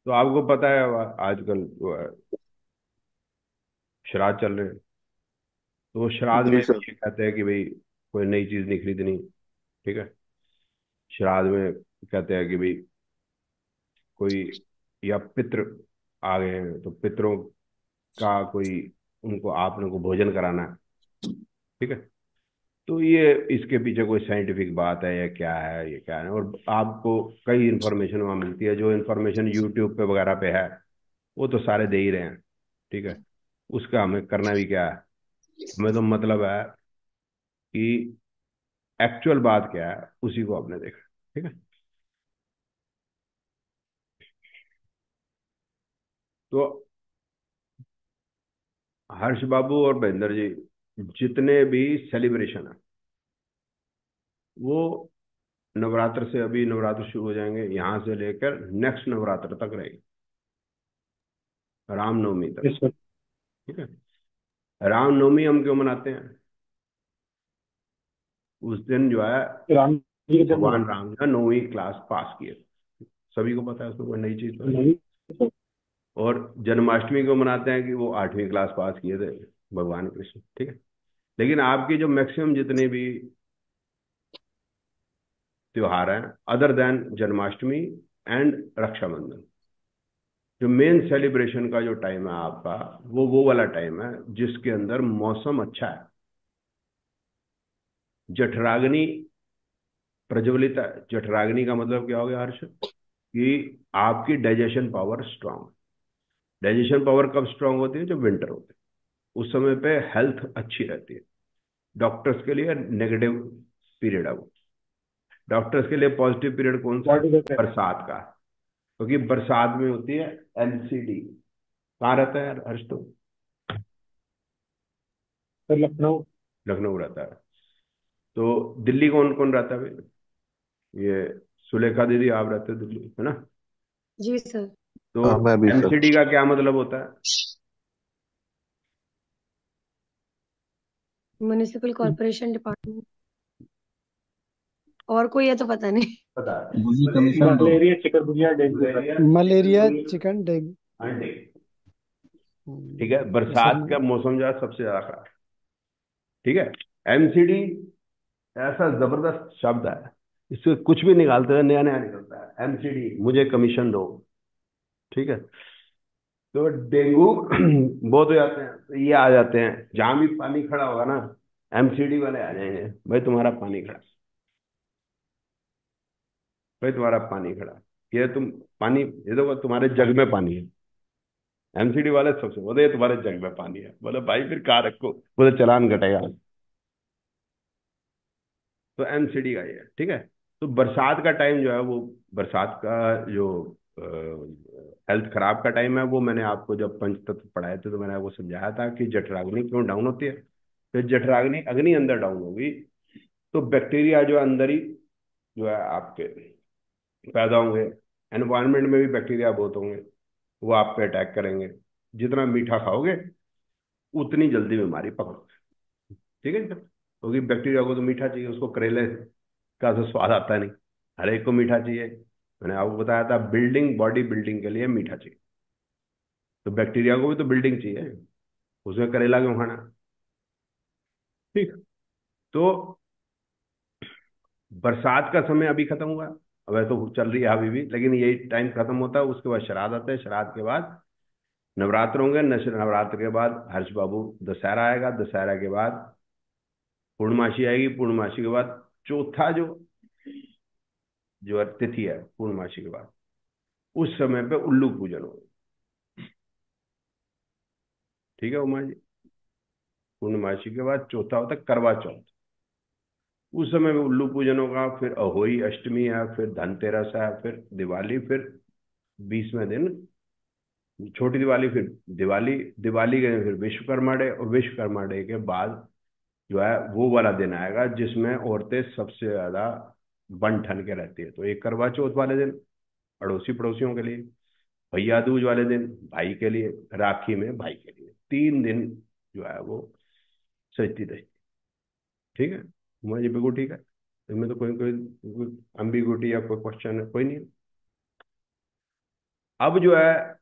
तो आपको पता है आजकल जो है श्राद्ध चल रहे हैं। तो वो श्राद्ध में जी सर। भी ये कहते हैं कि भाई कोई नई चीज नहीं खरीदनी। ठीक है। श्राद्ध में कहते हैं कि भाई कोई या पितृ आ गए हैं तो पितरों का कोई उनको आपने को भोजन कराना है। ठीक है। तो ये इसके पीछे कोई साइंटिफिक बात है या क्या है ये क्या है, और आपको कई इन्फॉर्मेशन वहाँ मिलती है। जो इन्फॉर्मेशन यूट्यूब पे वगैरह पे है वो तो सारे दे ही रहे हैं। ठीक है। उसका हमें करना भी क्या है। हमें तो मतलब है कि एक्चुअल बात क्या है उसी को आपने देखा। ठीक है। तो हर्ष बाबू और महेंद्र जी, जितने भी सेलिब्रेशन है वो नवरात्र से, अभी नवरात्र शुरू हो जाएंगे यहाँ से लेकर नेक्स्ट नवरात्र तक रहेगी, रामनवमी तक। Yes sir. ठीक है। रामनवमी हम क्यों मनाते हैं? उस दिन जो है राम जी का जन्म हुआ भगवान था। राम ने 9वीं क्लास पास किए। सभी को पता है, उसमें कोई नई चीज तो है नहीं। नहीं सर। और जन्माष्टमी को मनाते हैं कि वो 8वीं क्लास पास किए थे भगवान कृष्ण। ठीक है। लेकिन आपकी जो मैक्सिमम जितने भी त्योहार हैं other than Janmashtami and Rakshabandhan, जो मेन सेलिब्रेशन का जो टाइम है आपका, वो वाला टाइम है जिसके अंदर मौसम अच्छा है, जठराग्नि प्रज्वलित है। जठराग्नि का मतलब क्या हो गया हर्ष? कि आपकी digestion power strong. Digestion power कब स्ट्रांग होती है? जब विंटर होती है। उस समय पे हेल्थ अच्छी रहती है। डॉक्टर्स के लिए नेगेटिव पीरियड है वो। डॉक्टर्स के लिए पॉजिटिव पीरियड कौन सा है? बॉडी का बरसात का। क्योंकि बरसात में होती है एनसीडी। कहाँ रहता है यार हर्ष तो? सर लखनऊ। लखनऊ रहता है। तो दिल्ली कौन कौन रहता है भाई? ये सुलेखा दीदी आप रहते हो दिल्ली, है ना? जी सर। तो हाँ मैं भी सर। एनसीडी का क्या मतलब होता है? Municipal corporation department. और कोई है तो पता नहीं। पता है? वही मलेरिया, कमीशन दो। Malaria chikungunya dengue sir. Malaria, malaria chikungunya, chicken dengue. अंडे। ठीक है। सही बरसात है। का मौसम जो है सबसे ज्यादा खराब। ठीक है। एमसीडी ऐसा जबरदस्त शब्द है, इससे कुछ भी निकालते हैं नया नया निकलता है। एमसीडी मुझे कमीशन दो। ठीक है। तो डेंगू बहुत हो जाते हैं तो ये आ जाते हैं, जहां भी पानी खड़ा होगा ना एमसीडी वाले आ जाएंगे। भाई तुम्हारा पानी खड़ा, भाई तुम्हारा पानी खड़ा, ये तुम पानी, ये देखो तुम्हारे जग में पानी है। एमसीडी वाले सबसे बोले ये तुम्हारे जग में पानी है, बोले भाई फिर कहाँ रखो, बोले चालान कटेगा। तो एमसीडी का ये है। ठीक है। तो बरसात का टाइम जो है वो, बरसात का जो हेल्थ खराब का टाइम है, वो मैंने आपको जब पंचतत्व पढ़ाए थे तो मैंने आपको समझाया था कि जठराग्नि क्यों डाउन होती है। तो जठराग्नि अग्नि अंदर डाउन होगी तो बैक्टीरिया जो है अंदर ही जो है आपके पैदा होंगे। एनवायरनमेंट में भी बैक्टीरिया बहुत होंगे, वो आप पे अटैक करेंगे। जितना मीठा खाओगे उतनी जल्दी बीमारी पकड़ोगे। ठीक है सर? क्योंकि बैक्टीरिया को तो मीठा चाहिए, उसको करेले का तो स्वाद आता नहीं। हर एक को मीठा चाहिए। मैंने आपको बताया था बिल्डिंग, बॉडी बिल्डिंग के लिए मीठा चाहिए। तो बैक्टीरिया को भी तो बिल्डिंग चाहिए, उसमें करेला क्यों खाना? ठीक। तो बरसात का समय अभी खत्म हुआ, अब तो चल रही है अभी भी, लेकिन यही टाइम खत्म होता है। उसके बाद श्राद्ध आते हैं, श्राद्ध के बाद नवरात्र होंगे, नवरात्र के बाद हर्ष बाबू दशहरा आएगा, दशहरा के बाद पूर्णमासी आएगी, पूर्णमासी के बाद चौथा जो जो तिथि है पूर्णमासी के बाद, उस समय पे उल्लू पूजन होगा। ठीक है उमा जी? पूर्णमासी के बाद चौथा होता है करवा चौथ। उस समय में उल्लू पूजन होगा, फिर अहोई अष्टमी है, फिर धनतेरस है, फिर दिवाली, फिर 20वें दिन छोटी दिवाली, फिर दिवाली। दिवाली के दिन फिर विश्वकर्मा डे, और विश्वकर्मा डे के बाद जो है वो वाला दिन आएगा जिसमें औरतें सबसे ज्यादा बन ठन के रहती है। तो एक करवा चौथ वाले दिन अड़ोसी पड़ोसियों के लिए, भैया दूज वाले दिन भाई के लिए, राखी में भाई के लिए, 3 दिन जो है वो सजती धजती। ठीक है उमा जी? बिल्कुल ठीक है। इसमें तो कोई कोई, कोई अम्बिगुटी या कोई क्वेश्चन है कोई नहीं? अब जो है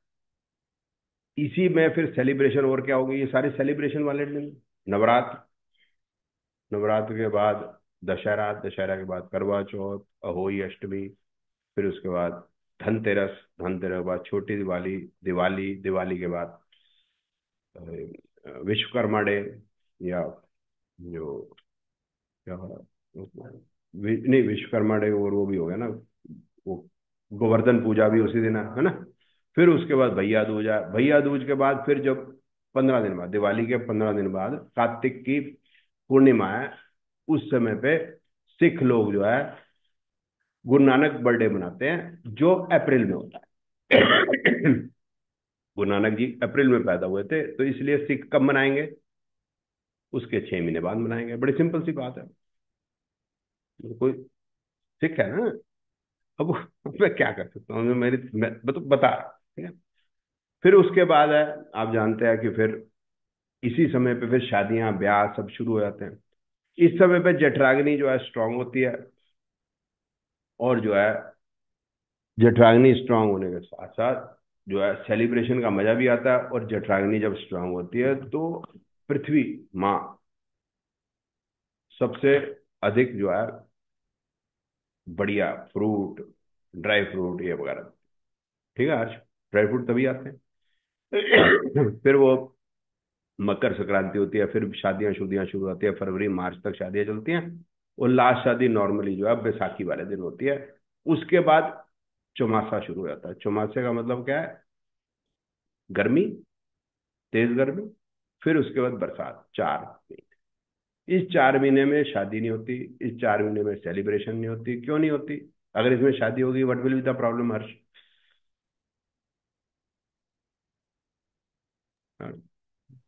इसी में फिर सेलिब्रेशन और क्या होगी, ये सारे सेलिब्रेशन वाले दिन। नवरात्र, नवरात्र के बाद दशहरा, दशहरा के बाद करवा चौथ, अहोई अष्टमी, फिर उसके बाद धनतेरस, धनतेरस के बाद छोटी दिवाली, दिवाली, दिवाली के बाद विश्वकर्मा डे, या जो क्या नहीं विश्वकर्मा डे, और वो भी हो गया ना, वो गोवर्धन पूजा भी उसी दिन है ना। फिर उसके बाद भैया दूज है, भैया दूज के बाद फिर जब 15 दिन बाद, दिवाली के 15 दिन बाद कार्तिक की पूर्णिमा है, उस समय पे सिख लोग जो है गुरु नानक बर्थडे मनाते हैं, जो अप्रैल में होता है। गुरु नानक जी अप्रैल में पैदा हुए थे, तो इसलिए सिख कब मनाएंगे, उसके 6 महीने बाद मनाएंगे। बड़ी सिंपल सी बात है। कोई सिख है ना, अब मैं क्या कर सकता हूँ, मैं तो बता रहा हूँ, ठीक है। फिर उसके बाद है, आप जानते हैं कि फिर इसी समय पे फिर शादियां ब्याह सब शुरू हो जाते हैं। इस समय पे जठराग्नि जो है स्ट्रांग होती है, और जो है जठराग्नि स्ट्रांग होने के साथ साथ जो है सेलिब्रेशन का मजा भी आता है। और जठराग्नि जब स्ट्रांग होती है तो पृथ्वी माँ सबसे अधिक जो है बढ़िया फ्रूट, ड्राई फ्रूट ये वगैरह, ठीक है, आज ड्राई फ्रूट तभी आते हैं। फिर वो मकर संक्रांति होती है, फिर शादियां शुदियां शुरू होती है, फरवरी मार्च तक शादियां चलती हैं। और लास्ट शादी नॉर्मली जो है बैसाखी वाले दिन होती है। उसके बाद चौमासा शुरू हो जाता है। चौमासे का मतलब क्या है, गर्मी, तेज गर्मी, फिर उसके बाद बरसात, 4 महीने। इस 4 महीने में शादी नहीं होती, इस 4 महीने में सेलिब्रेशन नहीं होती। क्यों नहीं होती? अगर इसमें शादी होगी, what will be the problem, Harsh?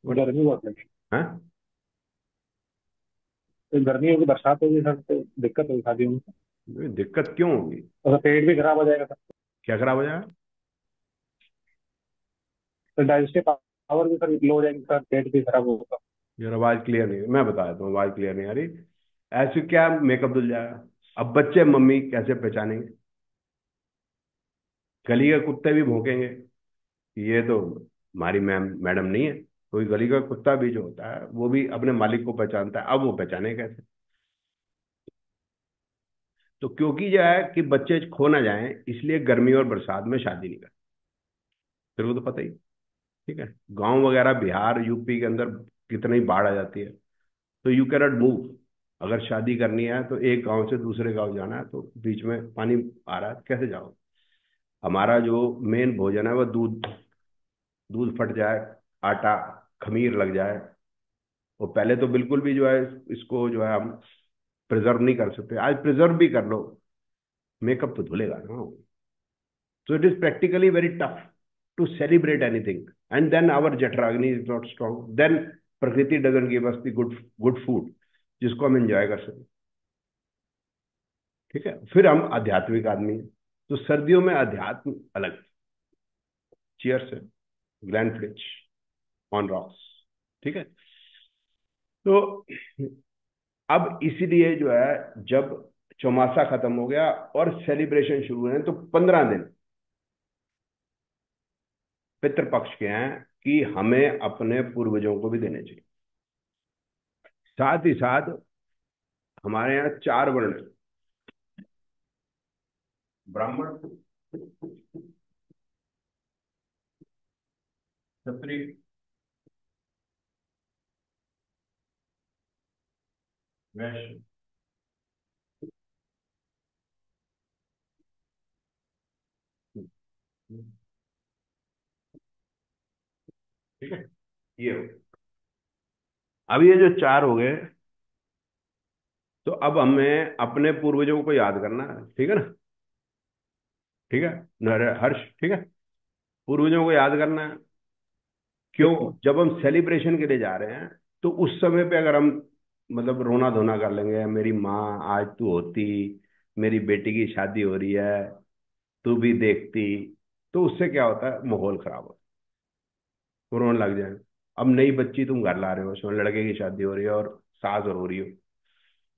What- गर्मी बहुत लगी। हाँ? तो गर्मी होगी, बरसात होगी सर, तो दिक्कत होगी शादियों में। दिक्कत क्यों होगी? तो पेट भी खराब हो जाएगा सर। क्या खराब हो जाएगा? तो डाइजेस्टिव पावर भी सर लो हो जाएगी सर, पेट भी खराब होगा। यार आवाज क्लियर नहीं, मैं बता देता हूँ, आवाज क्लियर नहीं आ रही। ऐसे क्या मेकअप धुल जाएगा? अब बच्चे मम्मी कैसे पहचानेंगे? गली के कुत्ते भी भौंकेंगे, ये तो हमारी मैडम नहीं है। कोई गली का कुत्ता भी जो होता है वो भी अपने मालिक को पहचानता है। अब वो पहचाने कैसे? तो क्योंकि जो है कि बच्चे खो ना जाएं, इसलिए गर्मी और बरसात में शादी नहीं करते। फिर वो तो पता ही, ठीक है। गांव वगैरह बिहार यूपी के अंदर कितनी बाढ़ आ जाती है, तो यू कैनॉट मूव। अगर शादी करनी है तो एक गांव से दूसरे गांव जाना है, तो बीच में पानी आ रहा है, कैसे जाओ? हमारा जो मेन भोजन है वो दूध, दूध फट जाए, आटा, खमीर लग जाए, वो पहले तो बिल्कुल भी जो है इसको जो है हम प्रिजर्व नहीं कर सकते। आज प्रिजर्व भी कर लो, मेकअप तो धुलेगा ना। So it is practically very tough to celebrate anything. And then our Jatragni is not strong. Then Prakriti doesn't give us the good food जिसको हम एंजॉय कर सकें, ठीक है। फिर हम आध्यात्मिक आदमी हैं, तो सर्दियों में अध्यात्म अलग। चीयर्स है, ग्लैन फ्लिच ऑन रॉक्स, ठीक है। तो अब इसीलिए जो है जब चौमासा खत्म हो गया और सेलिब्रेशन शुरू हुए हैं, तो 15 दिन पितृपक्ष के हैं कि हमें अपने पूर्वजों को भी देने चाहिए। साथ ही साथ हमारे यहाँ 4 वर्ण हैं, ब्राह्मण, क्षत्रिय, वैश्य, ठीक है। ये हो, अब ये जो 4 हो गए, तो अब हमें अपने पूर्वजों को याद करना है, ठीक है ना? ठीक है, हर्ष, ठीक है। पूर्वजों को याद करना है। क्यों? जब हम सेलिब्रेशन के लिए जा रहे हैं, तो उस समय पे अगर हम मतलब रोना धोना कर लेंगे, मेरी माँ आज तू होती, मेरी बेटी की शादी हो रही है, तू भी देखती, तो उससे क्या होता है, माहौल खराब होता है, वो रोने लग जाए। अब नई बच्ची तुम घर ला रहे हो, उसमें लड़के की शादी हो रही है और सास और हो रही हो,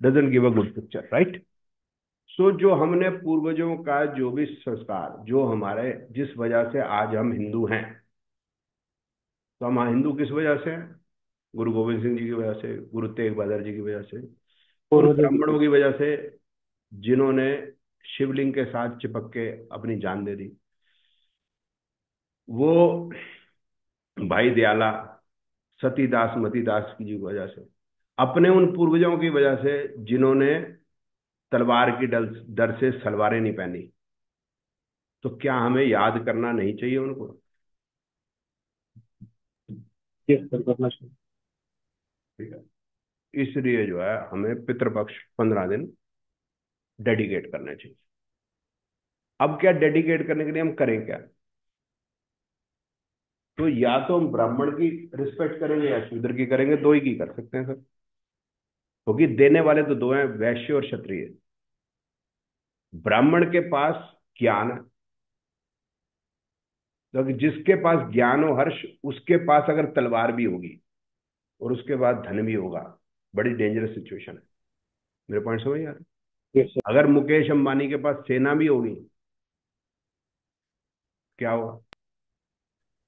doesn't give a good picture, right? So जो हमने पूर्वजों का जो भी संस्कार, जो हमारे, जिस वजह से आज हम हिंदू हैं, तो हम हिंदू किस वजह से हैं? गुरु गोविंद सिंह जी की वजह से, गुरु तेग बहादुर जी की वजह से, उन पूर्वजों की। ब्राह्मणों की वजह से जिन्होंने शिवलिंग के साथ चिपक के अपनी जान दे दी। वो भाई दयाला, सतीदास मतीदास की जी की वजह से, अपने उन पूर्वजों की वजह से जिन्होंने तलवार की डर से सलवारें नहीं पहनी। तो क्या हमें याद करना नहीं चाहिए उनको? यस सर, करना चाहिए। ठीक है, इसलिए जो है हमें पितृपक्ष 15 दिन डेडिकेट करने चाहिए। अब क्या डेडिकेट करने के लिए हम करें क्या? तो या तो हम ब्राह्मण की रिस्पेक्ट करेंगे या शूद्र की करेंगे, दो ही की कर सकते हैं सर। क्योंकि देने वाले तो दो हैं, वैश्य और क्षत्रिय। ब्राह्मण के पास ज्ञान है, तो जिसके पास ज्ञान हो हर्ष, उसके पास अगर तलवार भी होगी और उसके बाद धन भी होगा, बड़ी डेंजरस सिचुएशन है। मेरे पॉइंट समझ यार? Yes sir. अगर मुकेश अंबानी के पास सेना भी होगी, क्या होगा?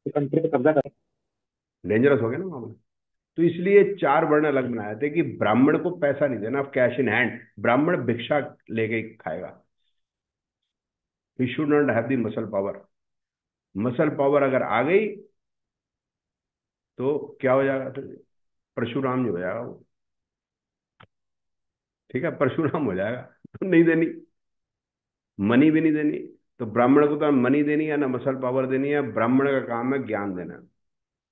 कंट्री पे कब्जा कर। डेंजरस हो गया ना मामला। तो इसलिए चार वर्ण अलग बनाए थे कि ब्राह्मण को पैसा नहीं देना, कैश इन हैंड। ब्राह्मण भिक्षा लेके ही खाएगा। He should not have the muscle power. Muscle power अगर आ गई तो क्या हो जाएगा? तो परशुराम जी हो जाएगा वो। ठीक है, परशुराम हो जाएगा। तो नहीं देनी, मनी भी नहीं देनी। तो ब्राह्मण को तो मनी देनी है ना मसल पावर देनी है। ब्राह्मण का काम है ज्ञान देना।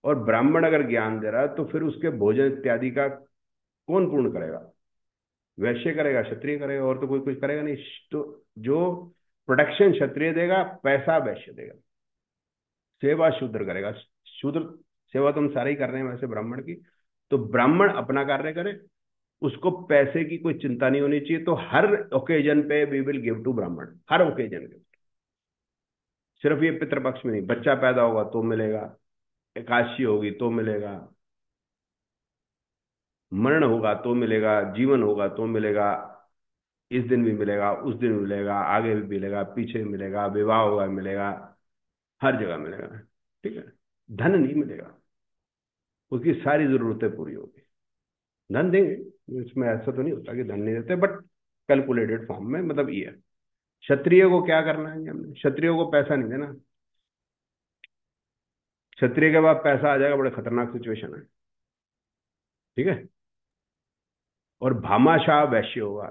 और ब्राह्मण अगर ज्ञान दे रहा है तो फिर उसके भोजन इत्यादि का कौन पूर्ण करेगा? वैश्य करेगा, क्षत्रिय करेगा, और तो कोई कुछ करेगा नहीं। तो जो प्रोटेक्शन क्षत्रिय देगा, पैसा वैश्य देगा, सेवा शूद्र करेगा। शूद्र सेवा तो हम सारे ही कर रहे हैं वैसे ब्राह्मण की। तो ब्राह्मण अपना कार्य करे, उसको पैसे की कोई चिंता नहीं होनी चाहिए। तो हर ओकेजन पे वी विल गिव टू ब्राह्मण, हर ओकेजन पे। सिर्फ ये पितृपक्ष में नहीं, बच्चा पैदा होगा तो मिलेगा, एकादशी होगी तो मिलेगा, मरण होगा तो मिलेगा, जीवन होगा तो मिलेगा। इस दिन भी मिलेगा, उस दिन भी मिलेगा, आगे भी मिलेगा, पीछे भी मिलेगा, विवाह होगा मिलेगा, हर जगह मिलेगा। ठीक है, धन नहीं मिलेगा, उसकी सारी जरूरतें पूरी होगी। धन देंगे, इसमें ऐसा तो नहीं होता कि धन नहीं देते, बट कैलकुलेटेड फॉर्म में। मतलब ये है, क्षत्रिय को क्या करना है? हमने क्षत्रियो को पैसा नहीं देना। क्षत्रिय के बाद पैसा आ जाएगा, बड़े खतरनाक सिचुएशन है। ठीक है, और भामाशाह वैश्य होगा।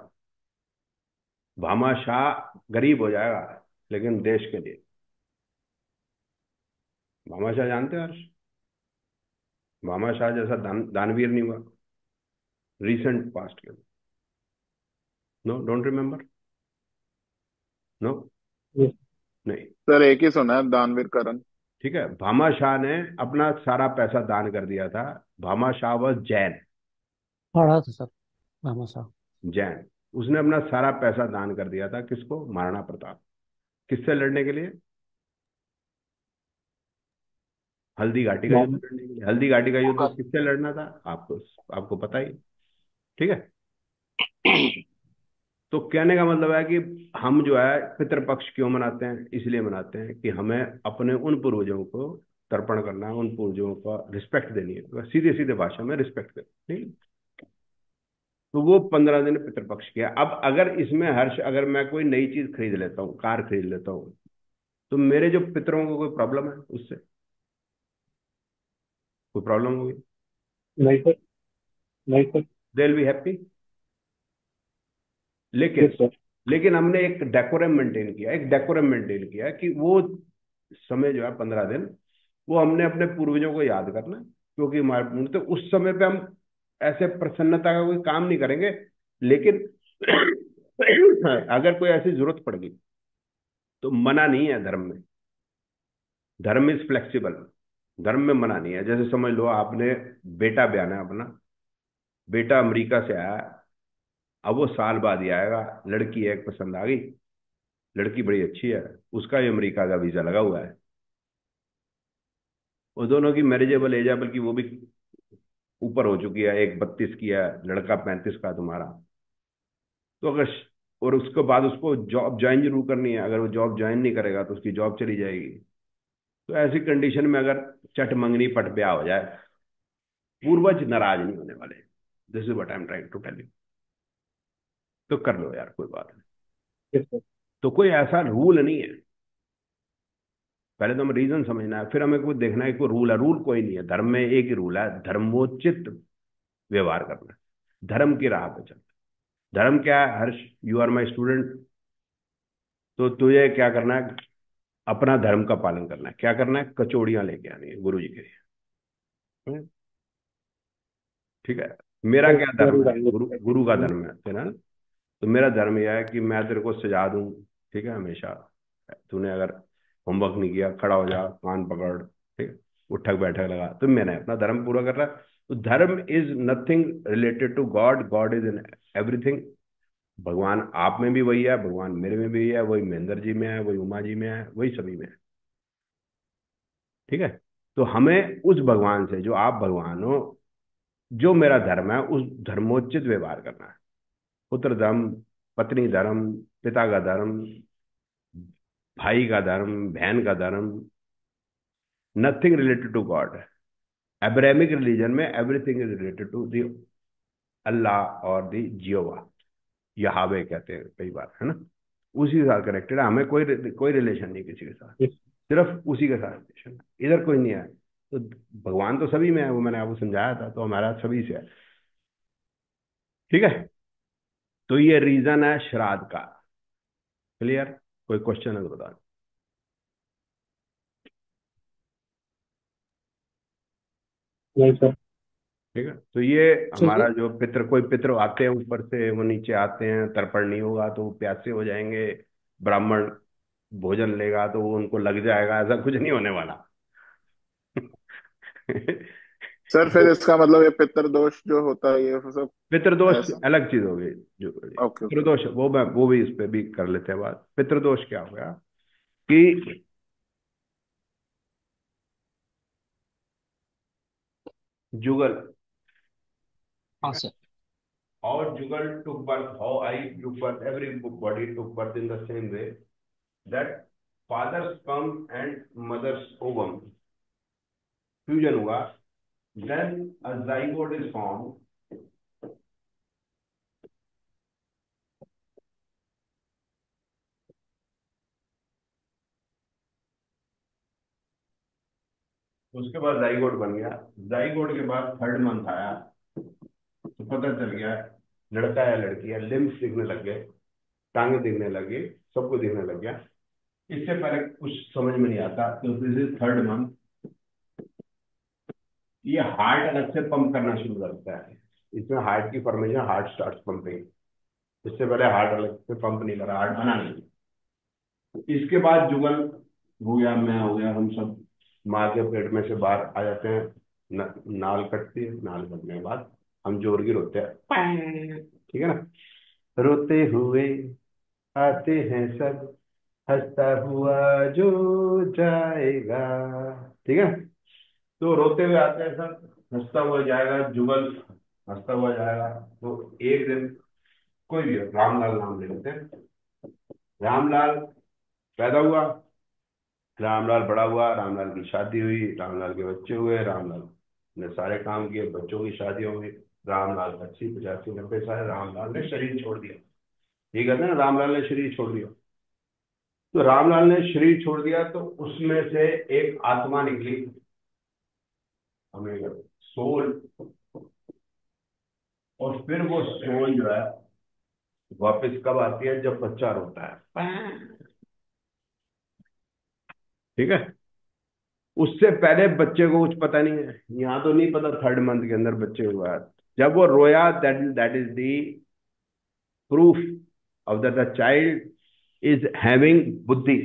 भामाशाह गरीब हो जाएगा लेकिन देश के लिए। भामाशाह जानते हैं हर्ष? भामाशाह जैसा दानवीर नहीं हुआ रिसेंट पास्ट के। No, don't remember? No, yes. नहीं। सर एक ही सुना है, दानवीर करण। ठीक है, भामाशाह ने अपना सारा पैसा दान कर दिया था। भामाशाह वॉज जैन। पढ़ा था सर, भामाशाह। जैन। उसने अपना सारा पैसा दान कर दिया था किसको? महाराणा प्रताप। किससे लड़ने के लिए? हल्दी घाटी का युद्ध नॉर्मल। लड़ने के लिए। हल्दी घाटी का युद्ध होगा। किससे लड़ना था? आपको आपको पता ही। ठीक है, तो कहने का मतलब है कि हम जो है पितृपक्ष क्यों मनाते हैं? इसलिए मनाते हैं कि हमें अपने उन पूर्वजों को तर्पण करना है, उन पूर्वजों का रिस्पेक्ट देनी है। तो सीधे सीधे भाषा में रिस्पेक्ट देनी, ठीक है? तो वो 15 दिन पितृपक्ष किया। अब अगर इसमें हर्ष, अगर मैं कोई नई चीज खरीद लेता हूँ, कार खरीद लेता हूँ, तो मेरे जो पितरों को कोई प्रॉब्लम है उससे? कोई प्रॉब्लम होगी? नहीं सर। नहीं sir. They will be happy. लेकिन यस सर। लेकिन हमने एक डेकोरम मेंटेन किया, एक डेकोरम मेंटेन किया कि वो समय जो है 15 दिन, वो हमने अपने पूर्वजों को याद करना है। क्योंकि हमारे तो उस समय पे हम ऐसे प्रसन्नता का कोई काम नहीं करेंगे। लेकिन अगर कोई ऐसी जरूरत पड़ गई तो मना नहीं है धर्म में। धर्म इज फ्लेक्सिबल। धर्म में मना नहीं है। जैसे समझ लो आपने बेटा ब्याना है अपना, बेटा अमेरिका से आया, अब वो साल बाद ही आएगा। लड़की एक पसंद आ गई, लड़की बड़ी अच्छी है, उसका भी अमेरिका का वीजा लगा हुआ है, वो दोनों की मैरिजेबल एज है, बल्कि वो भी ऊपर हो चुकी है। एक 32 की है, लड़का 35 का तुम्हारा। तो अगर और उसके बाद उसको जॉब ज्वाइन जरूर करनी है। अगर वो जॉब ज्वाइन नहीं करेगा तो उसकी जॉब चली जाएगी। तो ऐसी कंडीशन में अगर चट मंगनी पट ब्याह हो जाए, पूर्वज नाराज नहीं होने वाले। This is what I am trying to tell you. तो कर लो यार, कोई बात नहीं। yes, sir. तो कोई ऐसा रूल नहीं है। पहले तो हमें रीजन समझना है, फिर हमें कोई देखना है कोई रूल है। रूल कोई नहीं है, धर्म में एक ही रूल है, धर्मोचित व्यवहार करना है, धर्म की राह पे चलना। धर्म क्या है हर्ष? यू आर माई स्टूडेंट, तो तुझे क्या करना है? अपना धर्म का पालन करना है। क्या करना है? कचौड़ियां लेके आनी है गुरु जी के लिए। हम्म, ठीक है। मेरा Sir, क्या धर्म जरूर है? आएंगे गुरु sir, गुरु का actually. धर्म है तेरा ना। तो मेरा धर्म यह है कि मैं तेरे को सजा दूं, ठीक है, हमेशा। तूने अगर होमवर्क नहीं किया, खड़ा हो जा, कान पकड़, ठीक है, उठक बैठक लगा, तो मैंने अपना धर्म पूरा कर रहा है। तो dharma is nothing related to God, God is in everything. भगवान आप में भी वही है, भगवान मेरे में भी है, वही महेंद्र जी में है, वही उमा जी में है, वही सभी में है। ठीक है। तो हमें उस भगवान से, जो आप भगवान हो, जो मेरा धर्म है, उस धर्मोचित व्यवहार करना है। पुत्र धर्म, पत्नी धर्म, पिता का धर्म, भाई का धर्म, बहन का धर्म, nothing related to god. Abrahamic religion में everything is related to the Allah और दी जियोवा, यहावे कहते हैं कई बार, है ना। उसी के साथ कनेक्टेड है, हमें कोई कोई रिलेशन नहीं किसी के साथ, Yes, सिर्फ उसी के साथ रिलेशन है, इधर कोई नहीं है। तो भगवान तो सभी में है, वो मैंने आपको समझाया था, तो हमारा सभी से है। ठीक है। तो ये रीजन है श्राद्ध का। क्लियर? कोई क्वेश्चन है तो बता। नहीं सर. ठीक है। तो ये चलिए. हमारा जो पितृ, कोई पितृ आते हैं ऊपर से, वो नीचे आते हैं, तर्पण नहीं होगा तो वो प्यासे हो जाएंगे, ब्राह्मण भोजन लेगा तो वो उनको लग जाएगा, ऐसा कुछ नहीं होने वाला। सर फिर इसका मतलब ये पितृदोष जो होता है ये सब पितृदोष ऐसा. अलग चीज हो गई। जो ओके ओके. पितृदोष वो भी इस पे भी कर लेते हैं बात। पितृदोष क्या हो गया कि जुगल, हाँ सर. और जुगल took birth, how I took birth, everybody took birth in the same way, that father's sperm and mother's ovum fusion हुआ, then a zygote is formed। उसके बाद जाइगोट बन गया। जाइगोट के बाद थर्ड मंथ आया तो पता चल गया लड़का है लड़की है, लिम्स दिखने लग गए, टांगे दिखने लगी, सब कुछ दिखने लग गया। इससे पहले कुछ समझ में नहीं आता, तो दिस इज थर्ड मंथ। ये हार्ट अलग से पंप करना शुरू करता है। इसमें हार्ट की फॉर्मेशन, हार्ट स्टार्ट पंपिंग। इससे पहले हार्ट अलग से पंप नहीं करा, हार्ट बना नहीं। इसके बाद जुगल हो गया, मैं हो गया, हम सब माँ के पेट में से बाहर आ जाते हैं। नाल कटती है, नाल कटने के बाद हम जोर की रोते हैं, पैं। ठीक है ना। रोते हुए आते हैं सब, हंसता हुआ जो जाएगा। ठीक है। तो रोते हुए आते हैं सब, हंसता हुआ जाएगा जुगल, हंसता हुआ जाएगा। तो एक दिन कोई भी हो, रामलाल नाम ले लेते हैं। रामलाल पैदा हुआ, रामलाल बड़ा हुआ, रामलाल की शादी हुई, रामलाल के बच्चे हुए, रामलाल ने सारे काम किए, बच्चों की शादी हो गई। रामलाल 80 85 90 साल, रामलाल ने शरीर छोड़ दिया। ये कहते हैं ना, रामलाल ने शरीर छोड़ दिया। तो रामलाल ने शरीर छोड़ दिया तो उसमें से एक आत्मा निकली, हमें सोल। और फिर वो सोल जो है वापस कब आती है? जब बच्चा रोता है। ठीक है। उससे पहले बच्चे को कुछ पता नहीं है, यहाँ तो नहीं पता थर्ड मंथ के अंदर बच्चे हुआ है। जब वो रोया, that is the proof of that the child is having बुद्धि।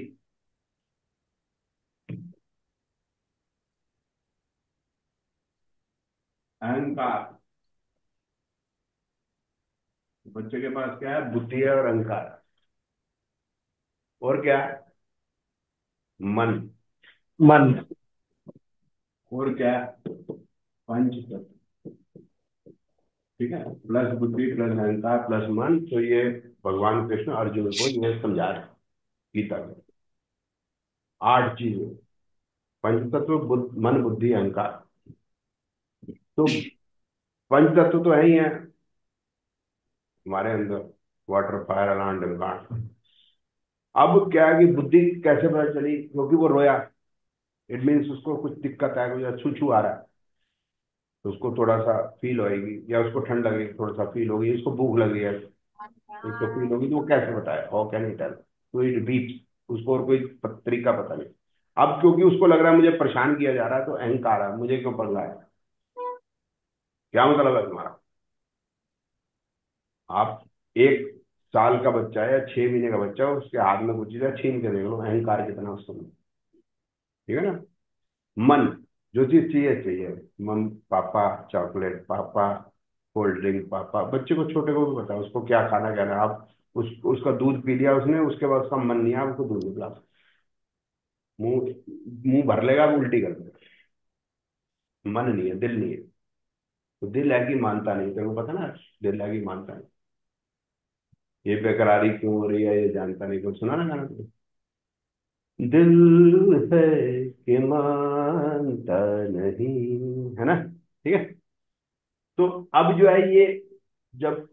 अहंकार। बच्चे के पास क्या है? बुद्धि है और अहंकार। और क्या है? मन। मन. और क्या है? पंच तत्व। ठीक है, प्लस बुद्धि प्लस अहंकार प्लस मन, तो ये भगवान कृष्ण अर्जुन को ये समझा रहे हैं गीता में। 8 चीजें, पंच तत्व, मन बुद्धि अहंकार। तो पंच तत्व तो है ही है हमारे अंदर, वाटर फायर अलान डमकान। अब क्या है कि बुद्धि कैसे पता चली, क्योंकि वो रोया, इट मीन्स उसको कुछ दिक्कत है, कुछ छू छू आ रहा है, तो उसको थोड़ा सा फील होएगी, या उसको ठंड लगेगी थोड़ा सा फील होगी, उसको भूख लगी है उसको फील होगी, तो वो कैसे बताए, हाउ कैन इट टेल, तो इट वीप्स, उसको और कोई तरीका पता नहीं। अब क्योंकि उसको लग रहा है मुझे परेशान किया जा रहा है, तो अहंकार है, मुझे क्यों पड़ रहा है, क्या मतलब है तुम्हारा। आप 1 साल का बच्चा है या 6 महीने का बच्चा है, उसके हाथ में कुछ चीज है, छीन के देख लो, अहंकार कितना उसको, ठीक है ना। मन, जो चीज चाहिए चाहिए, मम पापा चॉकलेट, पापा कोल्ड ड्रिंक, पापा, बच्चे को छोटे को भी पता है उसको क्या खाना क्या है। आप उसका दूध पी लिया उसने, उसके बाद उसका मन नहीं है आपको दूध नहीं पिला, मुंह मुंह भर लेगा, वो उल्टी कर देगा। मन नहीं है, दिल नहीं है, तो दिल है कि मानता नहीं, तेरे को पता ना, दिल है कि मानता नहीं। ये बेकरारी क्यों हो रही है ये जानता नहीं, कुछ सुना ना गाना तुमने? दिल है कि मानता नहीं, है ना, ठीक है। तो अब जो है ये, जब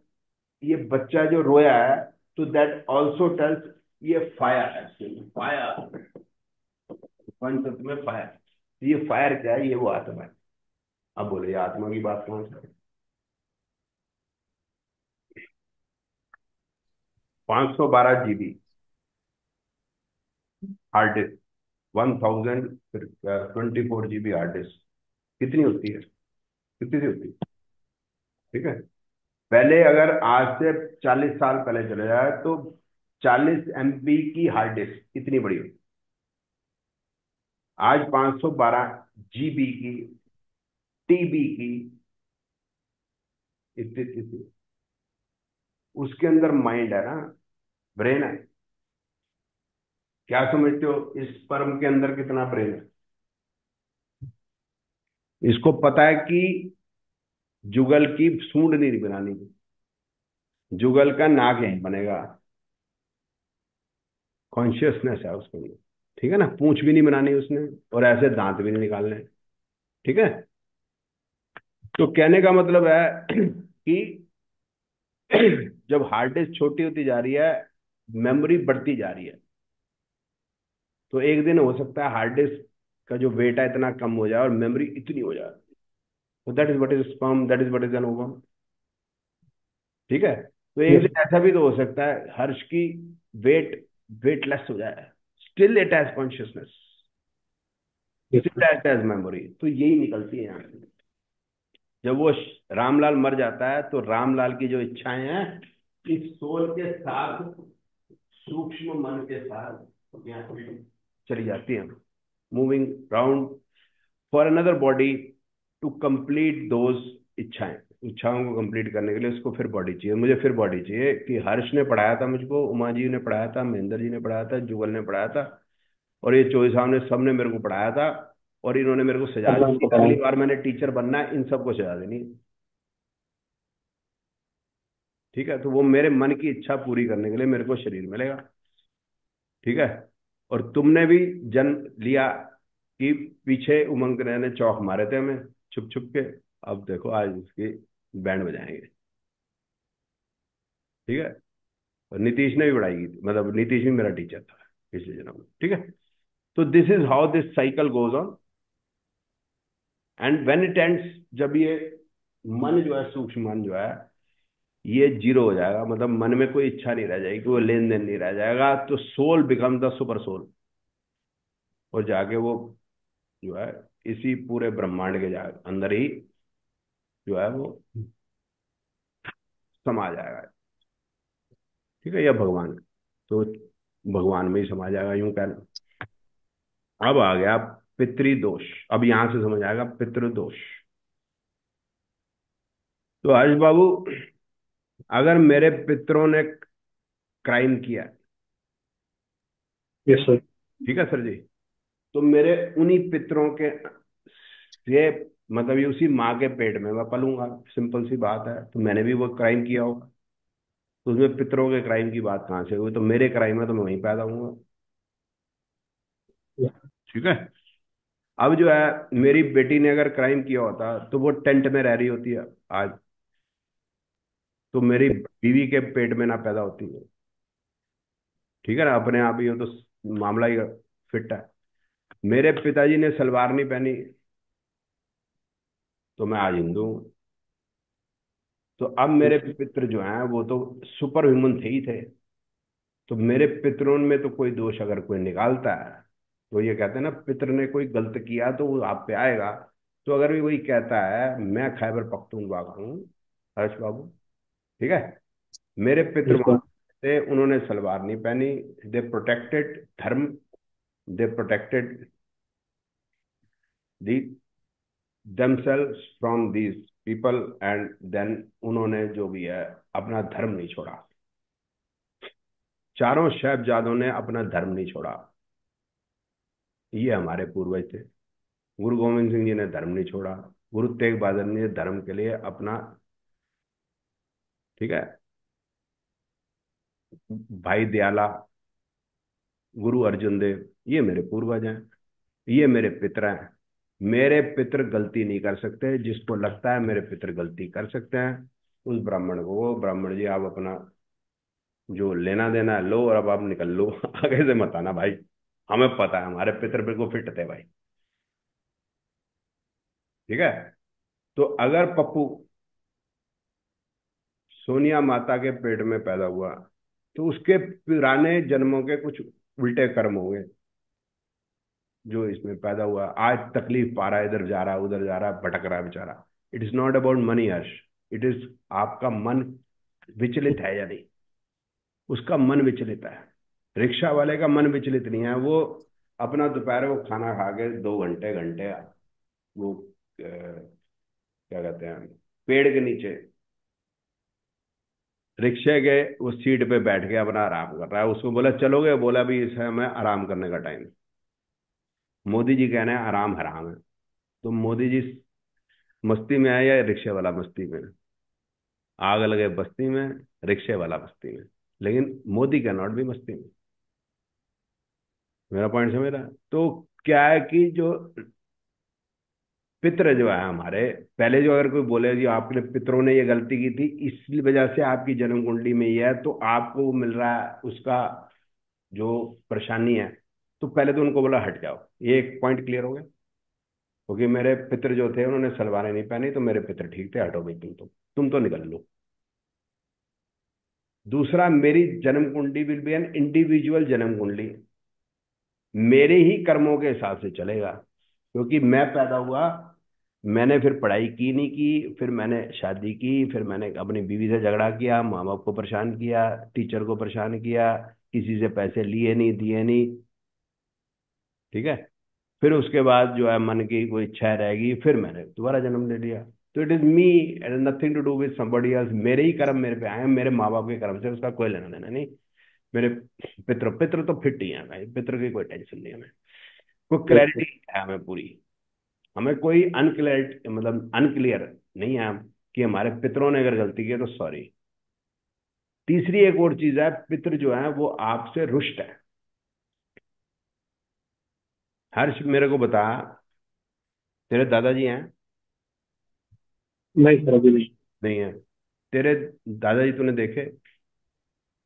ये बच्चा जो रोया है, तो दैट ऑल्सो टेल्स, ये फायर है, फायर, पंच तत्व में फायर, ये फायर क्या है, ये वो आत्मा है। अब बोले ये आत्मा की बात कौन से, 512 GB hard disk, 1024 GB hard disk, कितनी होती है, कितनी सी होती है, ठीक है। पहले अगर आज से 40 साल पहले चले जाए, तो 40 MB की हार्ड डिस्क इतनी बड़ी होती, आज 512 GB की, TB की स्थिति, उसके अंदर माइंड है ना, ब्रेन है। क्या समझते हो इस स्पर्म के अंदर कितना ब्रेन है। इसको पता है कि जुगल की सूंड नहीं बनानी, जुगल का नाक यहीं बनेगा, कॉन्शियसनेस है उसके अंदर, ठीक है ना। पूंछ भी नहीं बनानी उसने, और ऐसे दांत भी नहीं निकालने, ठीक है। तो कहने का मतलब है कि जब हार्ड डिस्क छोटी होती जा रही है, मेमोरी बढ़ती जा रही है, तो एक दिन हो सकता है हार्ड डिस्क का जो वेट है इतना कम हो जाए और मेमोरी इतनी हो जाए, तो that is what is sperm, that is what is an ovum, ठीक है। तो एक यस दिन ऐसा भी तो हो सकता है हर्ष की वेट वेटलेस हो जाए, still it has consciousness, yes still it has memory, तो यही निकलती है यहाँ से। जब वो रामलाल मर जाता है, तो रामलाल की जो इच्छाएं हैं इस सोल के साथ, सूक्ष्म मन के साथ यहाँ चली जाती हैं, moving round for another body to complete those इच्छाएं। इच्छाओं को कंप्लीट करने के लिए उसको फिर बॉडी चाहिए, मुझे फिर बॉडी चाहिए, कि हर्ष ने पढ़ाया था मुझको, उमा जी ने पढ़ाया था, महेंद्र जी ने पढ़ाया था, जुगल ने पढ़ाया था, और ये चोई साहब ने, सब ने मेरे को पढ़ाया था, और इन्होंने मेरे को सजा अपना दी उनको कि पढ़ाएं। अगली बार मैंने टीचर बनना है, इन सबको सजा देनी है, ठीक है। तो वो मेरे मन की इच्छा पूरी करने के लिए मेरे को शरीर मिलेगा, ठीक है। और तुमने भी जन्म लिया कि पीछे उमंग ने चौक मारे थे हमें छुप छुप के, अब देखो आज उसकी बैंड बजाएंगे, ठीक है। और नीतीश ने भी पढ़ाई की थी, मतलब नीतीश भी मेरा टीचर था पिछले जन्म में, ठीक है। तो this is how this cycle goes on, and when it ends, जब ये मन जो है, सूक्ष्म मन जो है, ये जीरो हो जाएगा, मतलब मन में कोई इच्छा नहीं रह जाएगी, वो लेन देन नहीं रह जाएगा, तो soul become the super soul, और जाके वो जो है इसी पूरे ब्रह्मांड के अंदर ही जो है वो समा जाएगा, ठीक है, या भगवान, तो भगवान में ही समा जाएगा, यूं कहना। अब आ गया पितृदोष, अब यहां से समझ आएगा पितृदोष। तो हर्ष बाबू, अगर मेरे पितरों ने क्राइम किया, यस सर। ठीक है सर जी, तो मेरे उन्हीं पितरों के से मतलब ये उसी माँ के पेट में मैं पलूंगा, सिंपल सी बात है। तो मैंने भी वो क्राइम किया होगा, तो उसमें पितरों के क्राइम की बात कहाँ से हुई? तो मेरे क्राइम है तो मैं वहीं पैदा हूंगा। ठीक है। अब जो है, मेरी बेटी ने अगर क्राइम किया होता तो वो टेंट में रह रही होती है आज, तो मेरी बीवी के पेट में ना पैदा होती है। ठीक है ना, अपने आप ही हो तो मामला ही फिट है। मेरे पिताजी ने सलवार नहीं पहनी तो मैं आज हिंदू हूं। तो अब मेरे पितृ जो हैं वो तो सुपर ह्यूमन थे ही थे। तो मेरे पितरों में तो कोई दोष अगर कोई निकालता है, तो ये कहते हैं ना, पितर ने कोई गलत किया तो वो आप पे आएगा। तो अगर भी वही कहता है मैं खैबर पख्तूनख्वा का हूँ, हर्ष बाबू, ठीक है, मेरे पितृ yes, वहां sir. थे, उन्होंने सलवार नहीं पहनी। They protected dharma, they protected the themselves from these people, and then उन्होंने जो भी है अपना धर्म नहीं छोड़ा। चारों साहिबजादों ने अपना धर्म नहीं छोड़ा। ये हमारे पूर्वज थे। गुरु गोविंद सिंह जी ने धर्म नहीं छोड़ा। गुरु तेग बहादुर ने धर्म के लिए अपना, ठीक है, भाई दयाला, गुरु अर्जुन देव, ये मेरे पूर्वज हैं, ये मेरे पितर हैं। मेरे पितर गलती नहीं कर सकते। जिसको लगता है मेरे पितर गलती कर सकते हैं, उस ब्राह्मण को, वो ब्राह्मण जी आप अपना जो लेना देना है लो, और अब आप निकल लो। आगे से मत आना भाई, हमें पता है हमारे पितर बिल्कुल फिट थे भाई। ठीक है। तो अगर पप्पू सोनिया माता के पेट में पैदा हुआ, तो उसके पुराने जन्मों के कुछ उल्टे कर्म हुए जो इसमें पैदा हुआ। आज तकलीफ पा रहा है, इधर जा रहा है उधर जा रहा है, भटक रहा है बेचारा। It is not about money Harsh, it is आपका मन विचलित है या नहीं। उसका मन विचलित है। रिक्शा वाले का मन विचलित नहीं है। वो अपना दोपहर को खाना खा के 2 घंटे घंटे वो क्या कहते हैं, पेड़ के नीचे रिक्शे के उस सीट पे बैठ के अपना आराम कर रहा है। उसको बोला चलोगे, बोला भी इस समय आराम करने का टाइम। मोदी जी कह रहे हैं आराम हराम है। तो मोदी जी मस्ती में है या रिक्शे वाला मस्ती में? आग लगे बस्ती में, रिक्शे वाला मस्ती में, लेकिन मोदी कैन नॉट भी मस्ती में। मेरा पॉइंट समझ रहा है? तो क्या है कि जो पितृ जो है हमारे, पहले जो अगर कोई बोले जी आपने पितरों ने ये गलती की थी इस वजह से आपकी जन्म कुंडली में ये है, तो आपको मिल रहा है उसका जो परेशानी है, तो पहले तो उनको बोला हट जाओ। ये एक पॉइंट क्लियर हो गया, क्योंकि मेरे पितर जो थे उन्होंने सलवारें नहीं पहनी, तो मेरे पितर ठीक थे, हटो भाई तुम तो निकल लो। दूसरा, मेरी जन्म कुंडली विल बी एन इंडिविजुअल जन्म कुंडली, मेरे ही कर्मों के हिसाब से चलेगा। क्योंकि मैं पैदा हुआ, मैंने फिर पढ़ाई की नहीं की, फिर मैंने शादी की, फिर मैंने अपनी बीवी से झगड़ा किया, माँ बाप को परेशान किया, टीचर को परेशान किया, किसी से पैसे लिए नहीं दिए नहीं। ठीक है। फिर उसके बाद जो है मन की कोई इच्छा रहेगी, फिर मैंने दोबारा जन्म ले लिया। तो it is me, it is nothing to do with somebody else. मेरे ही कर्म मेरे पे आए हैं, मेरे माँ बाप के कर्म से उसका कोई लेना देना नहीं। मेरे पितृ पितृ तो फिट ही है भाई, पितृ की कोई टेंशन नहीं है हमें। कोई Yes, क्लैरिटी sir. है हमें पूरी। हमें कोई अनक्लियर, मतलब अनक्लियर नहीं है हम, कि हमारे पितरों ने अगर गलती की है तो सॉरी। तीसरी एक और चीज है, पितृ जो है वो आपसे रुष्ट है। हर्ष मेरे को बता, तेरे दादाजी हैं? नहीं सर, अभी नहीं. नहीं है। तेरे दादाजी तूने देखे?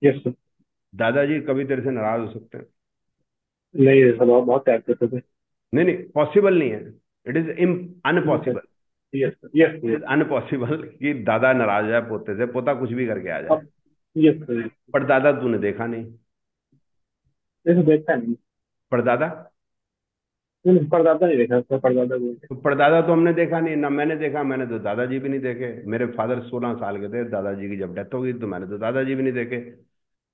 Yes sir. दादाजी कभी तेरे से नाराज हो सकते हैं? नहीं सर, बहुत बहुत प्यार करते थे. नहीं नहीं, पॉसिबल नहीं है। It is yes. Impossible. Yes sir. Yes it yes. Is impossible कि दादा नाराज है पोते से, पोता कुछ भी करके आ जाए। अब. Yes sir. पर दादा तूने देखा नहीं। नहीं सर, देखता नहीं. पर दादा, नहीं नहीं, परदादा नहीं देखा सर, परदादा बोलते. तो परदादा तो हमने देखा नहीं ना, मैंने देखा। मैंने तो दादाजी भी नहीं देखे। मेरे फादर 16 साल के थे दादाजी की जब डेथ हो गई, तो मैंने तो दादाजी भी नहीं देखे।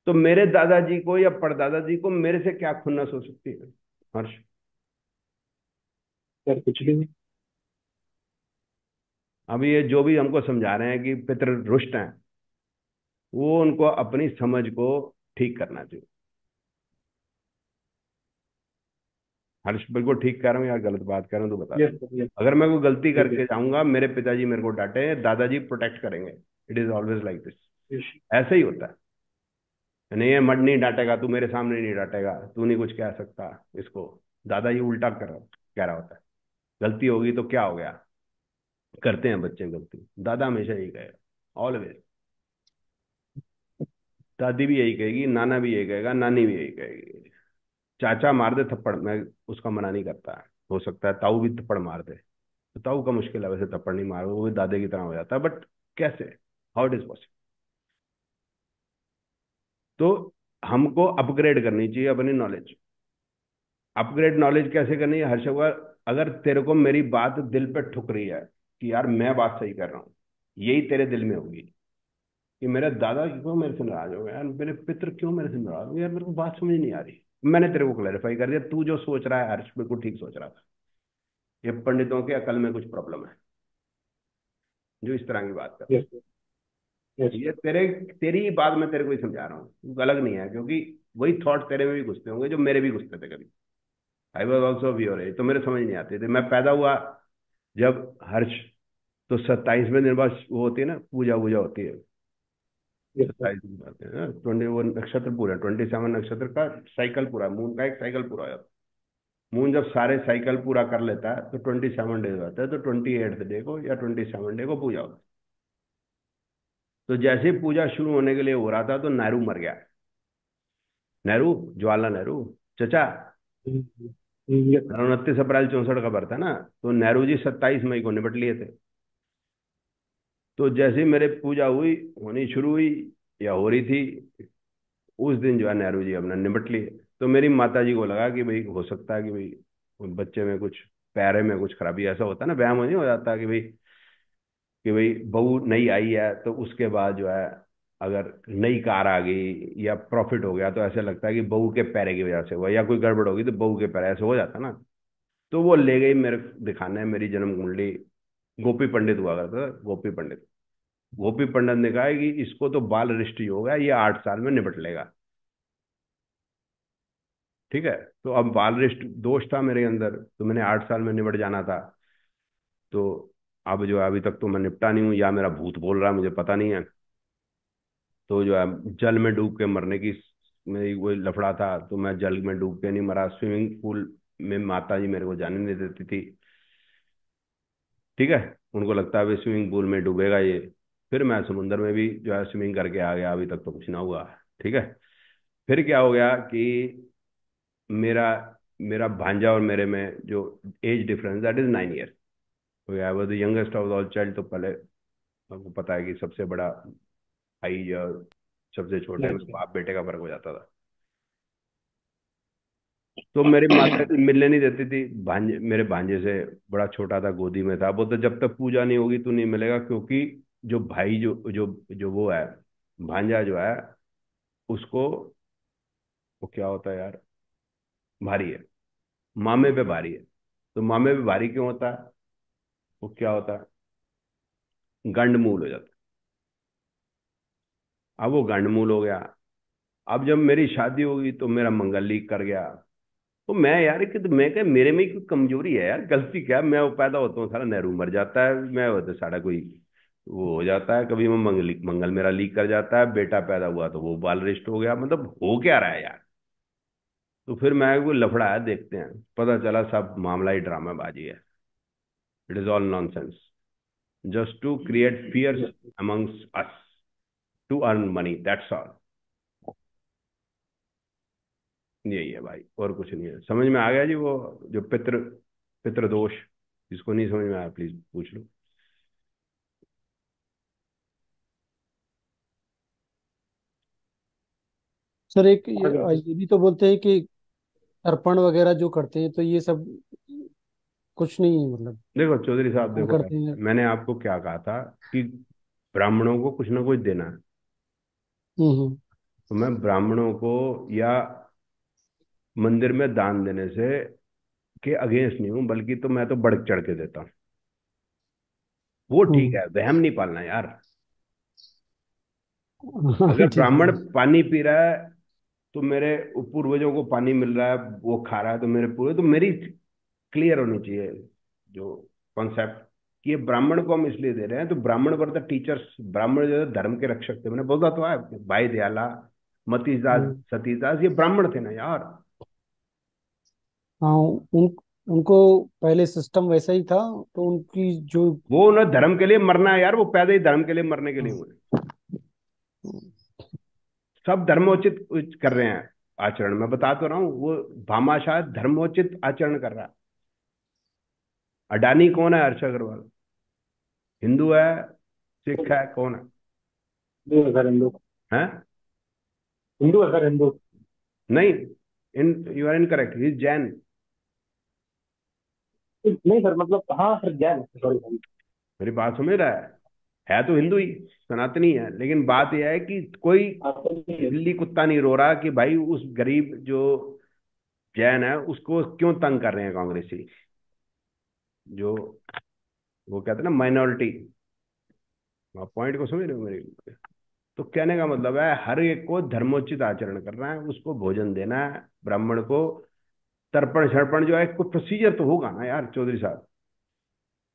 तो मेरे दादाजी को या परदादा जी को मेरे से क्या खुन्नस हो सकती है हर्ष? सर कुछ भी नहीं. अब ये जो भी हमको समझा रहे हैं कि पितृ रुष्ट हैं, वो उनको अपनी समझ को ठीक करना चाहिए। हर्ष बिल्कुल ठीक कह रहा हूँ या गलत बात कर रहा हूँ तो बता यस दे। Sir, yes. अगर मैं कोई गलती ठीक है। करके जाऊंगा, मेरे पिताजी मेरे को डांटे, दादाजी प्रोटेक्ट करेंगे। It is always like this. Yes. ऐसे ही होता है। नहीं, ये मड नहीं डांटेगा, तू मेरे सामने नहीं डांटेगा, तू नहीं कुछ कह सकता इसको। दादाजी उल्टा कह रहा होता है। गलती होगी तो क्या हो गया, करते हैं बच्चे गलती, दादा हमेशा यही कहेगा ऑलवेज। दादी भी यही कहेगी, नाना भी यही कहेगा, नानी भी यही कहेगी। चाचा मार दे थप्पड़, मैं उसका मना नहीं करता, हो सकता है ताऊ भी थप्पड़ मार दे, तो ताऊ का मुश्किल है वैसे, थप्पड़ नहीं मार, वो भी दादे की तरह हो जाता है, बट कैसे, हाउ इट इज पॉसिबल। तो हमको अपग्रेड करनी चाहिए अपनी नॉलेज। अपग्रेड नॉलेज कैसे करनी है हर्षव? अगर तेरे को मेरी बात दिल पे ठुक रही है कि यार मैं बात सही कर रहा हूँ, यही तेरे दिल में होगी कि मेरे दादा क्यों मेरे से नाराज हो गए यार, मेरे पितर क्यों मेरे से नाराज हो गए यार, मेरे को बात समझ नहीं आ रही। मैंने तेरे को क्लैरिफाई कर दिया, तू जो सोच रहा है हर्ष बिल्कुल ठीक सोच रहा था। ये पंडितों के अकल में कुछ प्रॉब्लम है जो इस तरह की बात कर रहे यस सर, यस हैं। ये सर। तेरी ही बात मैं तेरे को ही समझा रहा हूँ, अलग नहीं है, क्योंकि वही थॉट तेरे में भी घुसते होंगे जो मेरे भी घुसते थे कभी। I was also of your age, तो मेरे समझ नहीं आते थे। मैं पैदा हुआ जब हर्ष, तो 27वें दिन बाद वो होती है ना, पूजा वूजा होती है। Yes sir. 27 दिन बाद 20 वो नक्षत्र पूरा, 27 नक्षत्र का साइकिल पूरा, मून का एक साइकिल पूरा हो जाता है। मून जब सारे साइकिल पूरा कर लेता है तो 27 डेज होता है, तो 28th डे को या 27 डे को पूजा होता है। तो जैसे ही पूजा शुरू होने के लिए हो रहा था तो नेहरू मर गया। नेहरू, जवाहरलाल नेहरू, चचा। Yes sir. 29 अप्रैल 64 का बर्थ है ना, तो नेहरू जी 27 मई को निपट लिए थे। तो जैसे ही मेरे पूजा हुई, होनी शुरू हुई या हो रही थी, उस दिन जो है नेहरू जी अपना निपट लिए। तो मेरी माता जी को लगा कि भाई हो सकता है कि भाई उस बच्चे में कुछ, पैरे में कुछ खराबी, ऐसा होता है ना, व्यायाम नहीं हो जाता कि भाई बहू नई आई है तो उसके बाद जो है अगर नई कार आ गई या प्रॉफिट हो गया तो ऐसे लगता है कि बहू के पैरे की वजह से हुआ, या कोई गड़बड़ होगी तो बहू के पैर, ऐसे हो जाता ना। तो वो ले गई मेरे दिखाने मेरी जन्म कुंडली। गोपी पंडित हुआ करता था, गोपी पंडित। गोपी पंडित ने कहा कि इसको तो बाल रिष्ट योग है, ये 8 साल में निपट लेगा। ठीक है। तो अब बाल रिष्ट दोष था मेरे अंदर, तो मैंने 8 साल में निपट जाना था। तो अब जो है अभी तक तो मैं निपटा नहीं हूँ, या मेरा भूत बोल रहा है, मुझे पता नहीं है। तो जो है जल में डूब के मरने की मेरी वो लफड़ा था, तो मैं जल में डूब के नहीं मरा, स्विमिंग पूल में माता जी मेरे को जाने नहीं देती थी। ठीक है। उनको लगता है वे स्विमिंग पूल में डूबेगा ये। फिर मैं समुंदर में भी जो है स्विमिंग करके आ गया, अभी तक तो कुछ ना हुआ। ठीक है। फिर क्या हो गया कि मेरा मेरा भांजा और मेरे में जो age difference, that is 9 year. तो I was the youngest of all child, तो पहले आपको पता है कि सबसे बड़ा भाई जो, सबसे छोटे में यस सर। बाप बेटे का फर्क हो जाता था। तो मेरी माता थी, मिलने नहीं देती थी भांजे, मेरे भांजे से। बड़ा छोटा था, गोदी में था, बोलते जब तक पूजा नहीं होगी तो नहीं मिलेगा, क्योंकि जो भाई जो जो जो वो है, भांजा जो है, उसको, वो क्या होता है यार, भारी है, मामे पे भारी है। तो मामे पे भारी क्यों होता है? वो क्या होता है, गंडमूल हो जाता है। अब वो गंडमूल हो गया। अब जब मेरी शादी होगी तो मेरा मंगल लीक कर गया। तो मैं यार कि, तो मैं क्या, मेरे में ही कोई कमजोरी है यार, गलती क्या है? मैं वो पैदा होता हूँ, सारा नेहरू मर जाता है, मैं होता सारा कोई वो हो जाता है, कभी मैं मंगल मेरा लीक कर जाता है, बेटा पैदा हुआ तो वो बाल रिष्ट हो गया, मतलब हो क्या रहा है यार। तो फिर मैं वो लफड़ा है, देखते हैं, पता चला सब मामला ही ड्रामाबाजी है। It is all nonsense, just to create fears yes amongst us, to earn money, that's all. यही है भाई, और कुछ नहीं है। समझ में आ गया जी? वो जो पितृदोष, जिसको नहीं समझ में आया प्लीज पूछ लो। सर एक आ गया सर। ये भी तो बोलते हैं कि तर्पण वगैरह जो करते हैं तो ये सब कुछ नहीं है, मतलब देखो चौधरी साहब, तर्पण देखो करते हैं। मैंने आपको क्या कहा था कि ब्राह्मणों को कुछ ना कुछ देना है। हम्म। तो मैं ब्राह्मणों को या मंदिर में दान देने से के अगेंस्ट नहीं हूं, बल्कि तो मैं तो बढ़ चढ़ के देता हूँ। वो ठीक हम्म। है, वहम नहीं पालना यार। हाँ, अगर ठीक है ब्राह्मण सर। पानी पी रहा है तो मेरे पूर्वजों को पानी मिल रहा है, वो खा रहा है, तो मेरे पूर्वज, तो मेरी क्लियर होनी चाहिए जो कॉन्सेप्ट कि ये ब्राह्मण को हम इसलिए दे रहे हैं, तो ब्राह्मण वर द टीचर्स, ब्राह्मण जो है धर्म के रक्षक थे। मैंने बोला तो है, भाई दयाला, मतीदास, हम्म। सतीदास, ये ब्राह्मण थे ना यार। हाँ, उनको पहले सिस्टम वैसा ही था, तो उनकी जो। वो उन्हें धर्म के लिए मरना है यार, वो पैदा ही धर्म के लिए मरने के लिए हुए हैं। सब धर्मोचित कर रहे हैं आचरण, मैं बता तो रहा हूँ। वो भामाशाह धर्मोचित आचरण कर रहा है। अडानी कौन है? हर्ष अग्रवाल हिंदू है, सिख है, कौन है? हिंदू है सर, हिंदू। हैं? हिंदू है सर, हिंदू। नहीं, in you are incorrect, he is Jain. नहीं सर, मतलब हाँ सर, जैन, सॉरी सॉरी। मेरी बात समझ रहा है तो हिंदू ही, सनातनी है, लेकिन बात यह है कि कोई आपको नहीं है। बिल्ली कुत्ता नहीं रो रहा कि भाई उस गरीब जो जैन है उसको क्यों तंग कर रहे हैं कांग्रेसी, जो वो कहते हैं ना माइनॉरिटी। आप पॉइंट को समझ रहे हो मेरे? तो कहने का मतलब है हर एक को धर्मोचित आचरण करना है, उसको भोजन देना है, ब्राह्मण को तर्पण शर्पण जो है, कोई प्रोसीजर तो होगा ना यार चौधरी साहब।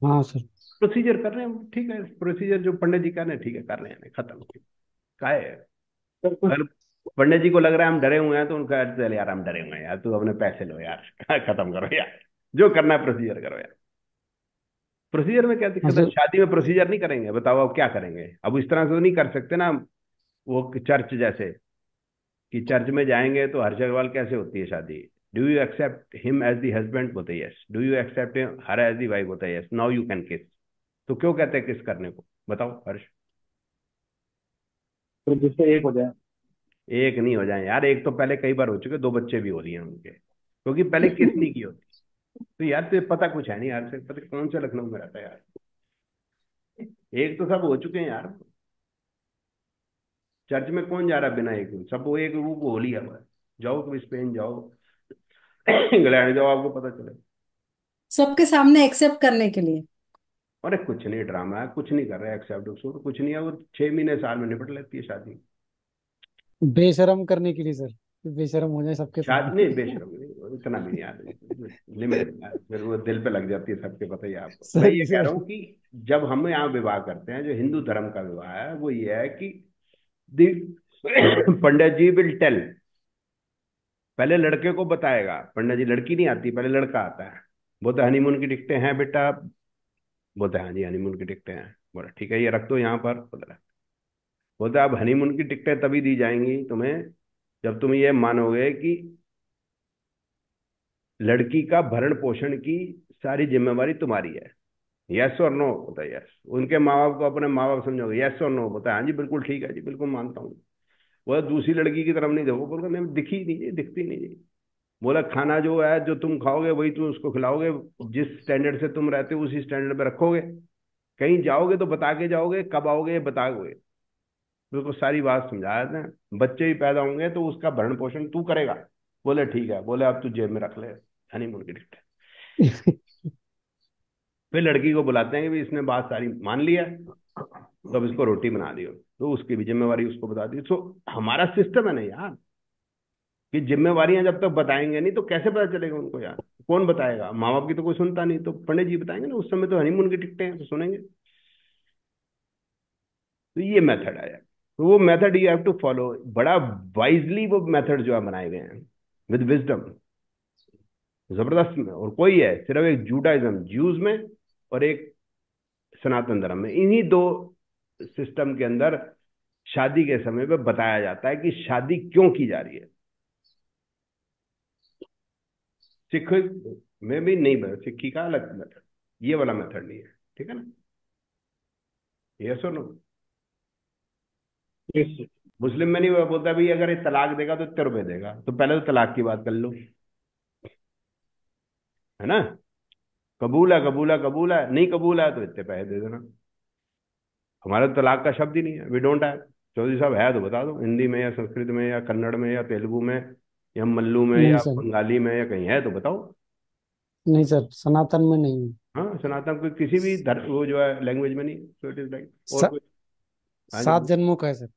हाँ सर। प्रोसीजर कर रहे हैं, ठीक है, प्रोसीजर जो पंडित जी कर रहे हैं, ठीक है, कर रहे हैं, खत्म। का है? सर कुछ। अगर पंडित जी को लग रहा है हम डरे हुए हैं, तो उनका चल यार हम डरे हुए हैं यार, तू अपने पैसे लो यार खत्म करो यार, जो करना है प्रोसीजर करो यार। प्रोसीजर में क्या हाँ दिक्कत है? सर। शादी में प्रोसीजर नहीं करेंगे? बताओ अब क्या करेंगे? अब इस तरह से तो नहीं कर सकते ना, वो चर्च जैसे, कि चर्च में जाएंगे तो हर्ष अग्रवाल कैसे होती है शादी? Do you accept him as the husband? बोलते yes. Do you accept her as the wife? बोलते yes. Now you can kiss. तो क्यों कहते हैं किस करने को? बताओ हर्ष। तो जिससे एक हो जाए। एक नहीं हो जाए यार, एक तो पहले कई बार हो चुके, दो बच्चे भी हो रही हैं उनके, क्योंकि पहले किस नहीं की होती। तो यार तुझे पता कुछ है नहीं यार, से पता कौन से लखनऊ में रहता है यार, एक तो सब हो चुके हैं यार। चर्च में कौन जा रहा है बिना एक? सब वो एक वो हो लिया हुआ है। जाओ कभी स्पेन जाओ इंग्लैंड जाओ, आपको पता चले। सबके सामने एक्सेप्ट करने के लिए। अरे कुछ नहीं, ड्रामा है, कुछ नहीं कर रहे एक्सेप्ट उसेप्ट, कुछ नहीं है, वो 6 महीने साल में निपट लेती है शादी। बेशरम करने के लिए सर, बेशरम हो जाए सबके शादी नहीं, सामने। बेशरम नहीं, इतना भी नहीं यार, लिमिट में यार, फिर वो दिल पे लग जाती है, सबके पता ही है आपको। मैं सॉरी ये कह सर। रहा हूँ कि जब हम यहाँ विवाह करते हैं, जो हिंदू धर्म का विवाह है, वो ये है कि दी पंडित जी विल टेल, पहले लड़के को बताएगा पंडित जी, लड़की नहीं आती, पहले लड़का आता है। बोलते हनीमून की टिकटें हैं बेटा? बोलते हाँ जी हनीमून की टिकटें हैं। बोला ठीक है, ये रख दो यहाँ पर। बोलते अब हनीमून की टिकटें तभी दी जाएंगी तुम्हें जब तुम ये मानोगे कि लड़की का भरण पोषण की सारी जिम्मेवारी तुम्हारी है। यस और नो? होता है यस। उनके माँ बाप को अपने माँ बाप समझोगे? यस और नो? होता है हाँ जी बिल्कुल ठीक है जी, बिल्कुल मानता हूँ। बोला दूसरी लड़की की तरफ नहीं देखो? बोला नहीं, दिखी नहीं जी, दिखती नहीं जी। बोला खाना जो है जो तुम खाओगे वही तुम उसको खिलाओगे, जिस स्टैंडर्ड से तुम रहते हो उसी स्टैंडर्ड पे रखोगे। कहीं जाओगे तो बता के जाओगे, कब आओगे बताओगे। उसको सारी बात समझाया था। बच्चे भी पैदा होंगे तो उसका भरण पोषण तू करेगा। बोले ठीक है। बोले अब तू जेब में रख ले हनीमून की टिकट। फिर लड़की को बुलाते हैं कि भाई इसने बात सारी मान लिया, तो अब इसको रोटी बना दियो, तो उसकी भी जिम्मेवारी उसको बता दी। तो हमारा सिस्टम है ना यार, कि जिम्मेवारियां जब तक बताएंगे नहीं तो कैसे पता चलेगा उनको यार? कौन बताएगा? माँ बाप की तो कोई सुनता नहीं, तो पंडित जी बताएंगे ना, उस समय तो हनीमून की टिकटें हैं तो सुनेंगे। तो ये मेथड है यार, तो वो method you have to follow बड़ा वाइजली, वो मेथड जो है बनाए गए हैं विद विजडम, जबरदस्त में। और कोई है सिर्फ एक जूडाइज्म ज्यूज में और एक सनातन धर्म में, इन्हीं दो सिस्टम के अंदर शादी के समय पे बताया जाता है कि शादी क्यों की जा रही है। सिख में भी नहीं बता, सिक्खी का अलग मेथड, ये वाला मेथड नहीं है, ठीक है ना? ये सुनो, Yes, मुस्लिम में नहीं वो बोलता भाई अगर ये तलाक देगा तो इतने रुपए देगा, तो पहले तो तलाक की बात कर लो, है ना? कबूल है, कबूल है, कबूल है, नहीं कबूल है तो इतने पैसे दे देना। हमारे तो तलाक का शब्द ही नहीं है, वी डोंट हैव। चौधरी साहब है तो बता दो, हिंदी में या संस्कृत में या कन्नड़ में या तेलुगु में या मल्लू में नहीं या सर। बंगाली में या कहीं है तो बताओ। नहीं सर, सनातन में नहीं है। हाँ सनातन कोई किसी भी धर्म वो जो है लैंग्वेज में नहीं, सो इट इज लाइक। और स, कोई? हाँ जी 7 बोलो। जन्मों का है सर।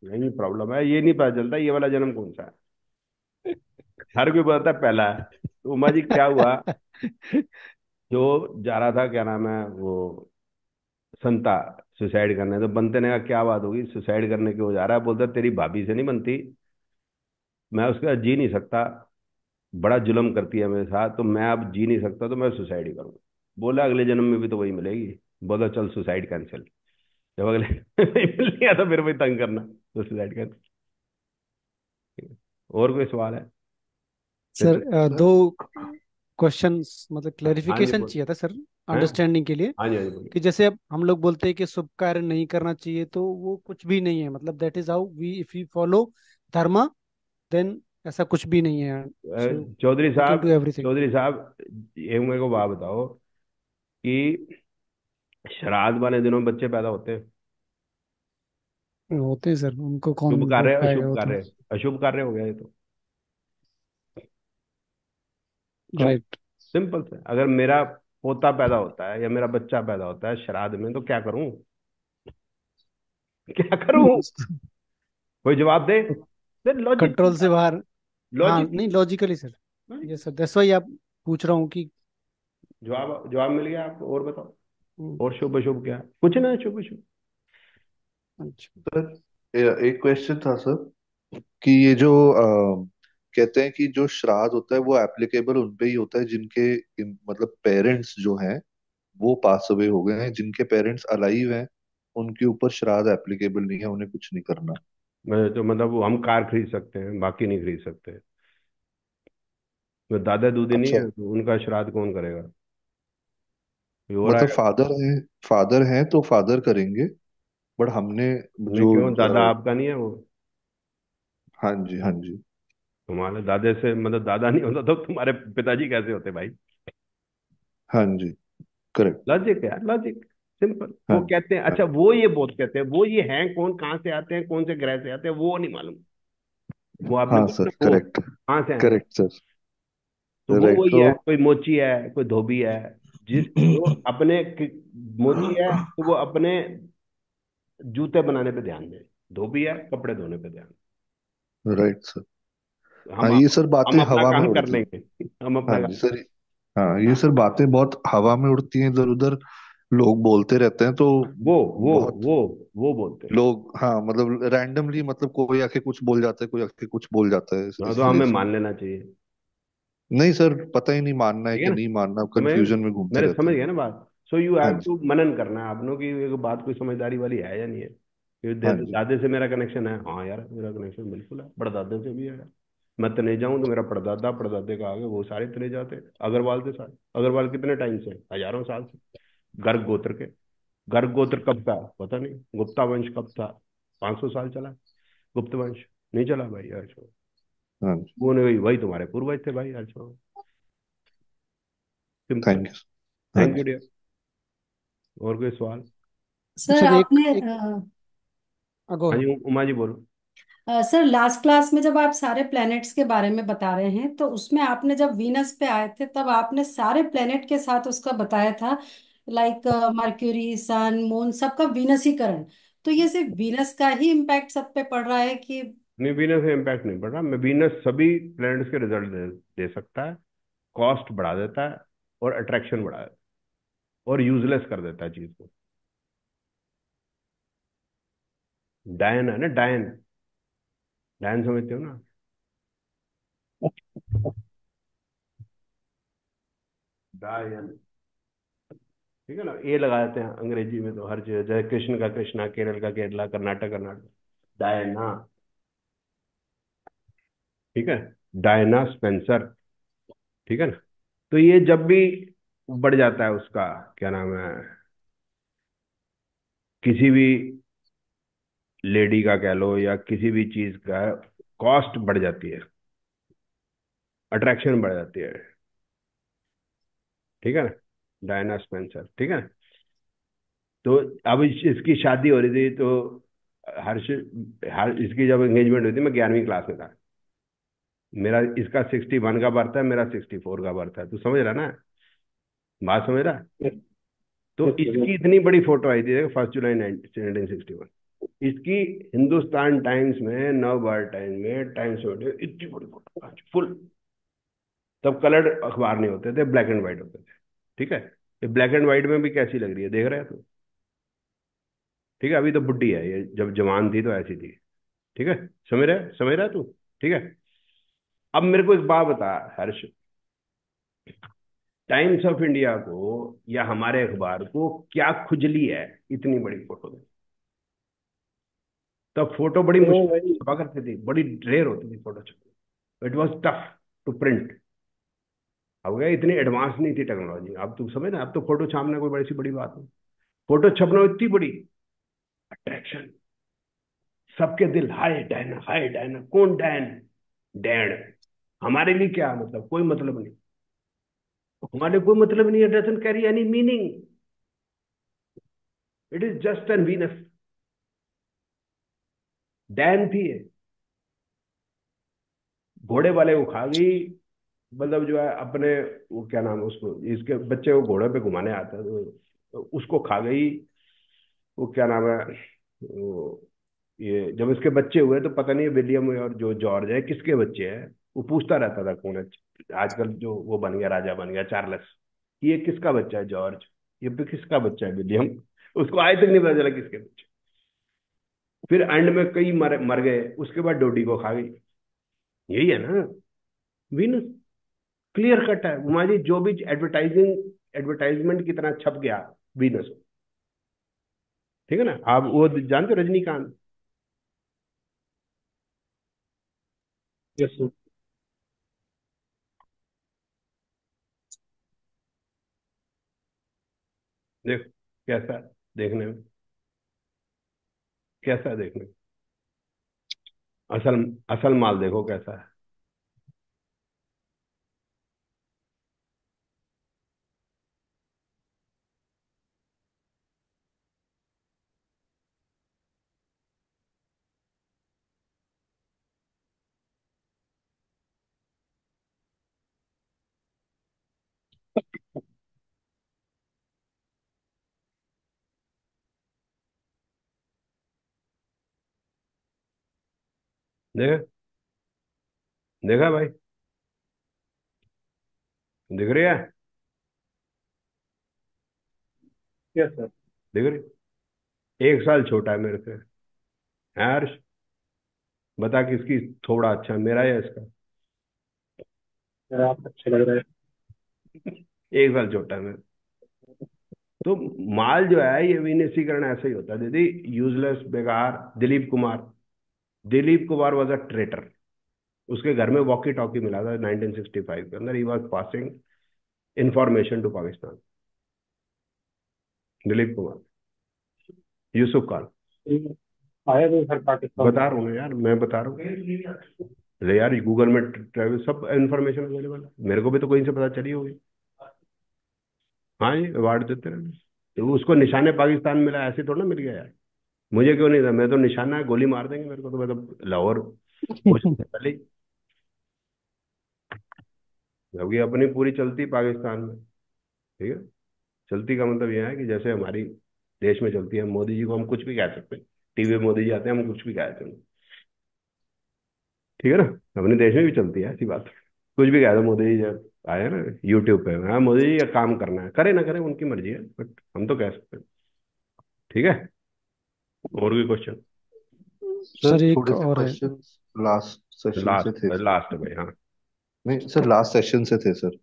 नहीं प्रॉब्लम है, ये नहीं पता चलता ये वाला जन्म कौन सा है। हर कोई बताता है पहला है। तो उमा जी क्या हुआ, जो जा रहा था क्या नाम है वो संता सुसाइड करने, तो बनते ने कहा क्या बात होगी सुसाइड करने क्यों जा रहा है, बोलता तेरी भाभी से नहीं बनती, मैं उसके साथ जी नहीं सकता, बड़ा जुल्म करती है मेरे साथ, तो मैं अब जी नहीं सकता तो मैं सुसाइड ही करूंगा। बोला अगले जन्म में भी तो वही मिलेगी। बोला चल सुसाइड कैंसिल। जब अगले मिल गया तो फिर वही तंग करना, तो सुसाइड कैंसिल। और कोई सवाल है? सर नितिन? दो क्वेश्चंस मतलब हाँ जी क्लेरिफिकेशन बोल। चाहिए था सर, हैं? अंडरस्टैंडिंग के लिए। हाँ जी हाँ जी बोलिए। कि जैसे अब हम लोग बोलते हैं कि शुभ कार्य नहीं करना चाहिए, तो वो कुछ भी नहीं है, मतलब that is how we if you follow dharma, then ऐसा कुछ भी नहीं है। So Chaudhary you can do sahab, everything. Chaudhary sahab, ये मेरे को बात बताओ कि श्राद्ध वाले दिनों में बच्चे पैदा होते हैं? होते हैं सर, उनको कौन शुभ कार्य, रोक पाएगा अशुभ वो तो। कार्य, अशुभ कार्य हो गया ये तो। क्यों? राइट। सिंपल से, अगर मेरा पोता पैदा होता है या मेरा बच्चा पैदा होता है श्राद्ध में, तो क्या करूं? क्या करूं? कोई जवाब दे। लॉजिक कंट्रोल से बाहर। हाँ लॉजिक नहीं, लॉजिकली सर। ये सर दैट्स वाई आप पूछ रहा हूँ कि जवाब जवाब मिल गया आपको, और बताओ। हम्म, और शुभ अशुभ क्या है? कुछ ना है शुभ अशुभ। अच्छा। सर एक क्वेश्चन था सर कि ये जो कहते हैं कि जो श्राद्ध होता है वो एप्लीकेबल उन पे ही होता है जिनके मतलब पेरेंट्स जो हैं वो पास अवे हो गए हैं, जिनके पेरेंट्स अलाइव हैं उनके ऊपर श्राद्ध एप्लीकेबल नहीं है, उन्हें कुछ नहीं करना। मैं तो मतलब वो हम कार खरीद सकते हैं, बाकी नहीं खरीद सकते। तो दादा दूधी नहीं अच्छा, है तो उनका श्राद्ध कौन करेगा? कोई और मतलब आएगा? फादर हैं तो फादर करेंगे, बट हमने नहीं जो क्यों, दादा आपका नहीं है वो? हाँ जी हाँ जी। तुम्हारे दादे से मतलब दादा नहीं होता तो तुम्हारे पिताजी कैसे होते भाई? हाँ जी, करेक्ट। लॉजिक है यार, लॉजिक। सिंपल। हाँ वो जी कहते हैं, हाँ अच्छा वो ये बहुत कहते हैं, वो ये हैं कौन, कहाँ से आते हैं, कौन से ग्रह से आते हैं, वो नहीं मालूम। वो आपने हाँ बोला सर, ना वो करेक्ट। कहाँ से आएंगे। Correct sir. तो वो राइट वही तो है, कोई मोची है कोई धोबी है, जिस जो अपने मोची है तो वो अपने जूते बनाने पे ध्यान दे, धोबी है कपड़े धोने पे ध्यान। Right sir. हाँ हम ये सर हम बातें अपना हवा में काम कर उड़ती लेंगे। हम हाँ अपना जी काम। सर। हाँ ये सर बातें बहुत हवा में उड़ती हैं, इधर उधर लोग बोलते रहते हैं तो वो वो बहुत वो वो बोलते हैं। लोग, हाँ मतलब रैंडमली, मतलब कोई आके कुछ बोल जाता है, कोई आके कुछ बोल जाता है, ना तो इसलिए हमें सर। मान लेना चाहिए। नहीं सर, पता ही नहीं मानना है ठीक है कि ना? नहीं मानना, समझ गए कंफ्यूजन ना? में घूमते मेरे रहते समझ हैं। गए ना बात? सो यू हाँ हैव जी टू मनन करना है आपनो कि ये बात कोई समझदारी वाली है या नहीं है। क्योंकि हाँ जी दादे से मेरा कनेक्शन है, हाँ यार मेरा कनेक्शन बिल्कुल है, परदादे से भी है यार। मैं तने जाऊं तो मेरा परदादा परदादे का आगे वो सारे तने जाते, अग्रवाल से सारे। अग्रवाल कितने टाइम से? हजारों साल से। गर्ग गोत्र के। गर्ग गोत्र कब था पता नहीं, गुप्ता वंश कब था? 500 साल चला गुप्त वंश? नहीं चला भाई यार छोड़ो। हाँ जी। वो नहीं, वही तुम्हारे पूर्वज थे भाई यार छोड़ो। सिंपल। Thank you. हाँ थैंक यू जी। डियर। और कोई सवाल? सर सर एक आपने एक गो हाँ है। जी उमा जी बोलो। सर लास्ट क्लास में जब आप सारे प्लैनेट्स के बारे में बता रहे हैं तो उसमें आपने जब वीनस पे आए थे तब आपने सारे प्लैनेट के साथ उसका बताया था, लाइक मर्क्यूरी सन मून सबका वीनसीकरण। तो ये सिर्फ वीनस का ही इम्पैक्ट सब पे पड़ रहा है कि? नहीं वीनस से इम्पैक्ट नहीं पड़ रहा, मैं वीनस सभी प्लैनेट्स के रिजल्ट दे सकता है, कॉस्ट बढ़ा देता है और अट्रैक्शन बढ़ा देता है और यूजलेस कर देता है चीज को। डायन है ना, डायन। डायन समझते हो ना? डायन। ठीक है ना, ये लगा देते हैं अंग्रेजी में तो हर चीज, जैसे कृष्ण का कृष्णा, केरल का केरला, कर्नाटक कर्नाटक। डायना। ठीक है। Diana Spencer. ठीक है ना? तो ये जब भी बढ़ जाता है उसका, क्या नाम है, किसी भी लेडी का कह लो या किसी भी चीज का, कॉस्ट बढ़ जाती है, अट्रैक्शन बढ़ जाती है। ठीक है ना? Diana Spencer. ठीक है ना? तो अब इसकी शादी हो रही थी तो हर्ष, हर इसकी जब एंगेजमेंट हुई थी मैं 11वीं क्लास में था। मेरा इसका 61 का बर्थ है, मेरा 64 का बर्थ है, तू समझ रहा ना? बात समझ रहा? तो यस सर, इसकी इतनी बड़ी फोटो आई थी 1 जुलाई 1961। इसकी हिंदुस्तान टाइम्स में, नवभारत टाइम्स में, टाइम्स ऑफ इंडिया इतनी बड़ी फोटो फुल। तब कलर्ड अखबार नहीं होते थे, ब्लैक एंड व्हाइट होते थे। ठीक है, ये ब्लैक एंड व्हाइट में भी कैसी लग रही है, देख रहे हैं तो। ठीक है, अभी तो बुड्ढी है ये, जब जवान थी तो ऐसी थी। ठीक है, समझ रहा है तू। ठीक है, अब मेरे को एक बात बता हर्ष, टाइम्स ऑफ इंडिया को या हमारे अखबार को क्या खुजली है इतनी बड़ी फोटो में? तब फोटो बड़ी तो मुश्किल वही छपा करती थी, बड़ी रेयर होती थी फोटो छपी। It was tough to print. अब गया, इतनी एडवांस नहीं थी टेक्नोलॉजी। अब तू समझ ना, अब तो फोटो छापना कोई बड़ी सी बड़ी बात नहीं। फोटो छपना इतनी बड़ी अट्रैक्शन, सबके दिल हाय डायना, हाय डायना। कौन डैन? डैन। हमारे लिए क्या मतलब, कोई मतलब नहीं। हमारे लिए कोई मतलब नहीं, it doesn't carry any meaning. It is just an Venus. Dan थी ये, घोड़े वाले को खा गई। मतलब जो है अपने, वो क्या नाम है उसको, इसके बच्चे को घोड़े पे घुमाने आता है तो उसको खा गई। वो क्या नाम है, वो, ये जब इसके बच्चे हुए तो पता नहीं विलियम और जो जॉर्ज है किसके बच्चे हैं। वो पूछता रहता था कौन है। आजकल जो वो बन गया, राजा बन गया चार्ल्स, कि ये किसका बच्चा है जॉर्ज, ये भी किसका बच्चा है विलियम। उसको आज तक नहीं पता चला किसके बच्चे। फिर एंड में कई मर गए, उसके बाद डोडी को खा गई। यही है ना विनस। क्लियर कट है उमा जी, जो भी एडवर्टाइजमेंट की तरह छप गया, वीनस। ठीक है ना, आप वो जानते हो रजनीकांत? Yes sir. देखो कैसा है देखने में, कैसा है देखने में। असल असल माल देखो कैसा है। देखा, देखा भाई, दिख रही है, यस सर। दिख रही। 1 साल छोटा है मेरे से। है हर्ष? बता किसकी थोड़ा अच्छा है, मेरा या इसका? सर आप अच्छे लग रहे हैं। 1 साल छोटा है मेरे। तो माल जो है ये विनिशीकरण ऐसे ही होता है दीदी, यूजलेस, बेकार। Dilip Kumar was a traitor. उसके घर में वॉकी टॉकी मिला था 1965 के अंदर। He was passing information to Pakistan. Dilip Kumar, Yusuf Khan. आया तो सर पाकिस्तान बता में। रहा हूँ ना यार, मैं बता रहा हूँ। अरे यार, गूगल में ट्रेवल सब इंफॉर्मेशन अवेलेबल है, मेरे को भी तो कहीं से पता चली होगी। हाँ जी, अवार्ड देते रहे। तो उसको निशाने पाकिस्तान मिला, ऐसे थोड़ा ना मिल गया यार। मुझे क्यों नहीं था? मैं तो निशाना है, गोली मार देंगे मेरे को तो। मैं तो लाहौर पहुंचने से पहले ही, क्योंकि अपनी पूरी चलती पाकिस्तान में। ठीक है, चलती का मतलब यह है कि जैसे हमारी देश में चलती है, मोदी जी को हम कुछ भी कह सकते हैं। टीवी में मोदी जी आते हैं, हम कुछ भी कह सकते हैं। ठीक है ना, अपने देश में भी चलती है ऐसी बात। कुछ भी कह दो, मोदी जी जब आए ना यूट्यूब पे, हाँ मोदी जी का काम करना है, करे ना करे उनकी मर्जी है, बट हम तो कह सकते हैं। ठीक है, और भी क्वेश्चन? सर सर एक थोड़े से और है। क्वेश्चंस लास्ट सेशन से लास्ट थे सर। लास्ट भाई, हाँ। नहीं सर, लास्ट सेशन से थे सर।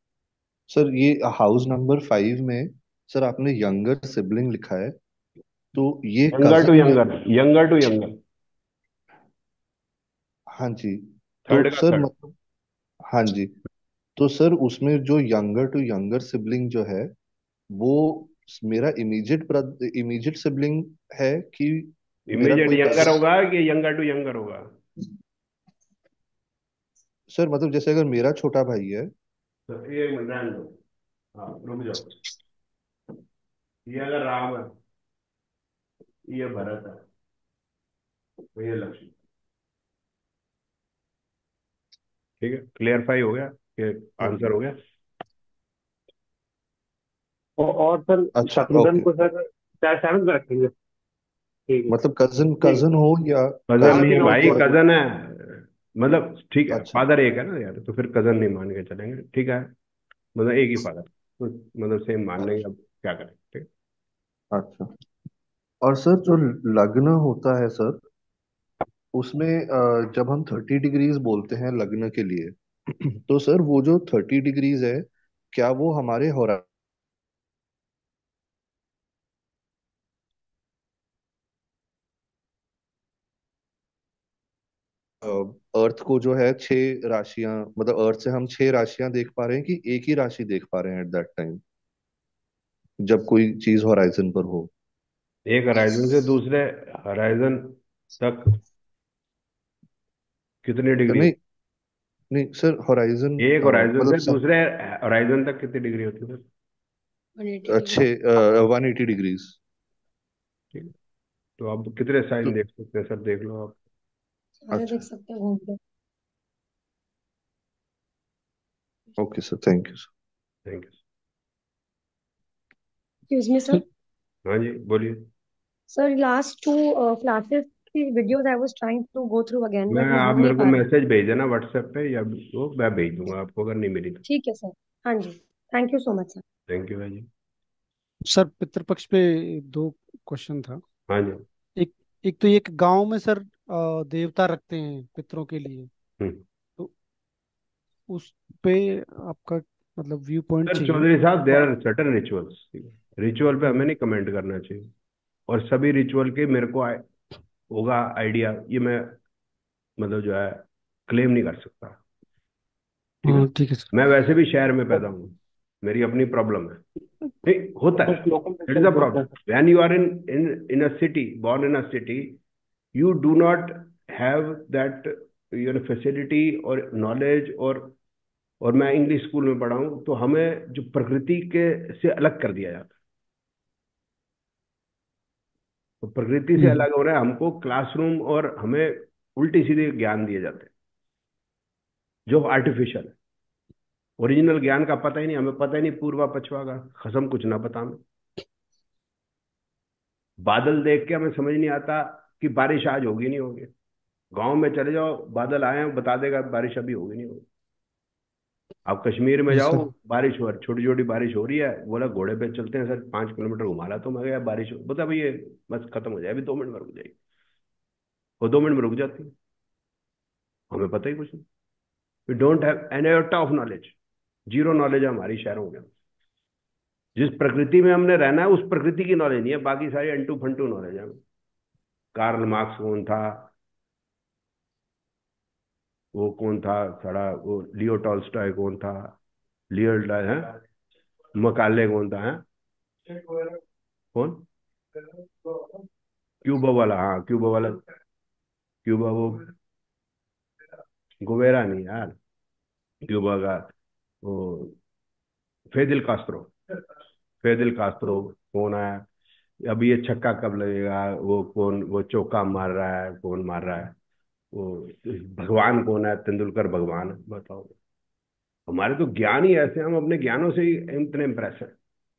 सर ये हाउस नंबर 5 में सर आपने यंगर सिबलिंग लिखा है, तो ये यंगर टू कजन या? Younger, younger to younger. हाँ जी। तो थर्ड का सर थर्ड। मतलब, हाँ जी, तो सर उसमें जो यंगर टू यंगर सिबलिंग जो है, वो मेरा इमीडिएट सिबलिंग है कि मेरा इमीडिएट कोई यंगर पेरेंट? होगा कि यंगर टू यंगर होगा? सर मतलब जैसे अगर मेरा छोटा भाई है। तो एक मिनट रहने दो। हाँ, रुक जाओ। ये अगर राम है, ये भरत है, तो ये लक्ष्मण। ठीक है, क्लियरफाई हो गया कि हाँ आंसर जी। हो गया? और सर अच्छा शत्रुघ्न ओके। को सर 7 में रखेंगे। ठीक है। मतलब कजन ठीक। कजन हो या कजन नहीं हालांकि है कजन नॉट भाई, और। पॉसिबल। कजन है। मतलब ठीक है, अच्छा फादर एक है ना यार, तो फिर कजन नहीं मान के चलेंगे, ठीक है। मतलब एक ही फादर, तो मतलब सेम मान लेंगे, अब क्या करें, ठीक। अच्छा। और सर जो लग्न होता है सर, उसमें जब हम 30 डिग्रीज बोलते हैं लग्न के लिए, तो सर वो जो 30 डिग्रीज है, क्या वो हमारे अर्थ को जो है 6 राशियां, मतलब अर्थ से हम 6 राशियां देख पा रहे हैं कि एक ही राशि देख पा रहे हैं एट दैट टाइम, जब कोई चीज होराइजन पर हो? एक हराइजन से दूसरे हराइजन तक कितनी डिग्री नहीं होती नहीं सर, होराइजन है? एक हराइजन मतलब से दूसरे हराइजन तक कितनी डिग्री होती है सर? 180 डिग्री। 180 डिग्रीज। ठीक है। तो आप कितने तो साइन देख सकते हैं सर, देख लो आप। सारे देख अच्छा, सकते हैं घूम के। Okay sir, thank you sir. Thank you. Excuse me sir sir. हाँ जी, बोलिए। सर लास्ट टू क्लासेस की videos I was trying to go through again मैं बट मैं आप हो नहीं मेरे को पा रहा। मैसेज भेज देना व्हाट्सएप पे, या वो मैं भेज दूंगा आपको अगर नहीं मिली तो। ठीक है सर। हाँ जी। Thank you so much sir. Thank you भाई जी। सर पितृपक्ष पे दो क्वेश्चन था। हाँ जी। एक एक तो ये कि गांव में सर देवता रखते हैं पितरों के लिए, हम्म। तो उस पे आपका मतलब व्यू पॉइंट सर चाहिए। चौधरी साहब, देयर और आर सर्टन रिचुअल्स। रिचुअल पे हमें हम्म, नहीं कमेंट करना चाहिए। और सभी रिचुअल के मेरे को होगा आइडिया, ये मैं मतलब जो है क्लेम नहीं कर सकता। ठीक है। हाँ ठीक है सर। मैं वैसे भी शहर में पैदा हूँ, मेरी अपनी प्रॉब्लम है। नहीं होता है, कुछ local it is a rituals होते हैं। Problem when you are in a city, born in a city, you do not have that facility और नॉलेज। और मैं इंग्लिश स्कूल में पढ़ा हूँ, तो हमें जो प्रकृति के से अलग कर दिया जाता है। तो प्रकृति से हम्म अलग हो रहा है, हमको क्लासरूम और हमें उल्टी सीधे ज्ञान दिए जाते हैं जो आर्टिफिशियल है। ओरिजिनल ज्ञान का पता ही नहीं, हमें पता ही नहीं पूर्वा पछवा का, कसम कुछ ना पता हमें। बादल देख के हमें समझ नहीं आता कि बारिश आज होगी नहीं होगी। गांव में चले जाओ, बादल आए हैं बता देगा बारिश अभी होगी नहीं होगी। आप कश्मीर में जी जाओ, सर। बारिश हो, छोटी छोटी बारिश हो रही है, बोला घोड़े पे चलते हैं सर, 5 किलोमीटर घुमा रहा, तो मैं गया बारिश बता भाई ये बस खत्म हो जाए, अभी 2 मिनट में रुक जाएगी। वो 2 मिनट में रुक जाती है। हमें पता ही कुछ नहीं। We don't have an iota of knowledge. Zero knowledge है हमारी शहरों में। जिस प्रकृति में हमने रहना है उस प्रकृति की नॉलेज नहीं है, बाकी सारी अंटू फंटू नॉलेज है हमें। कार्ल मार्क्स कौन था, वो कौन था सारा, वो लियो टॉल्स्टॉय कौन था, लियो है, मकाले कौन था है, कौन, क्यूबा वाला, हाँ क्यूबा वाला, क्यूबा वो गुवेरा नहीं यार, क्यूबा का वो फेदिल कास्त्रो, फेदिल कास्त्रो कौन आया, अभी ये छक्का कब लगेगा, वो कौन, वो चौका मार रहा है, कौन मार रहा है, वो भगवान कौन है, तेंदुलकर भगवान है, बताओ। हमारे तो ज्ञान ही ऐसे, हम अपने ज्ञानों से ही इतने इम्प्रेस हैं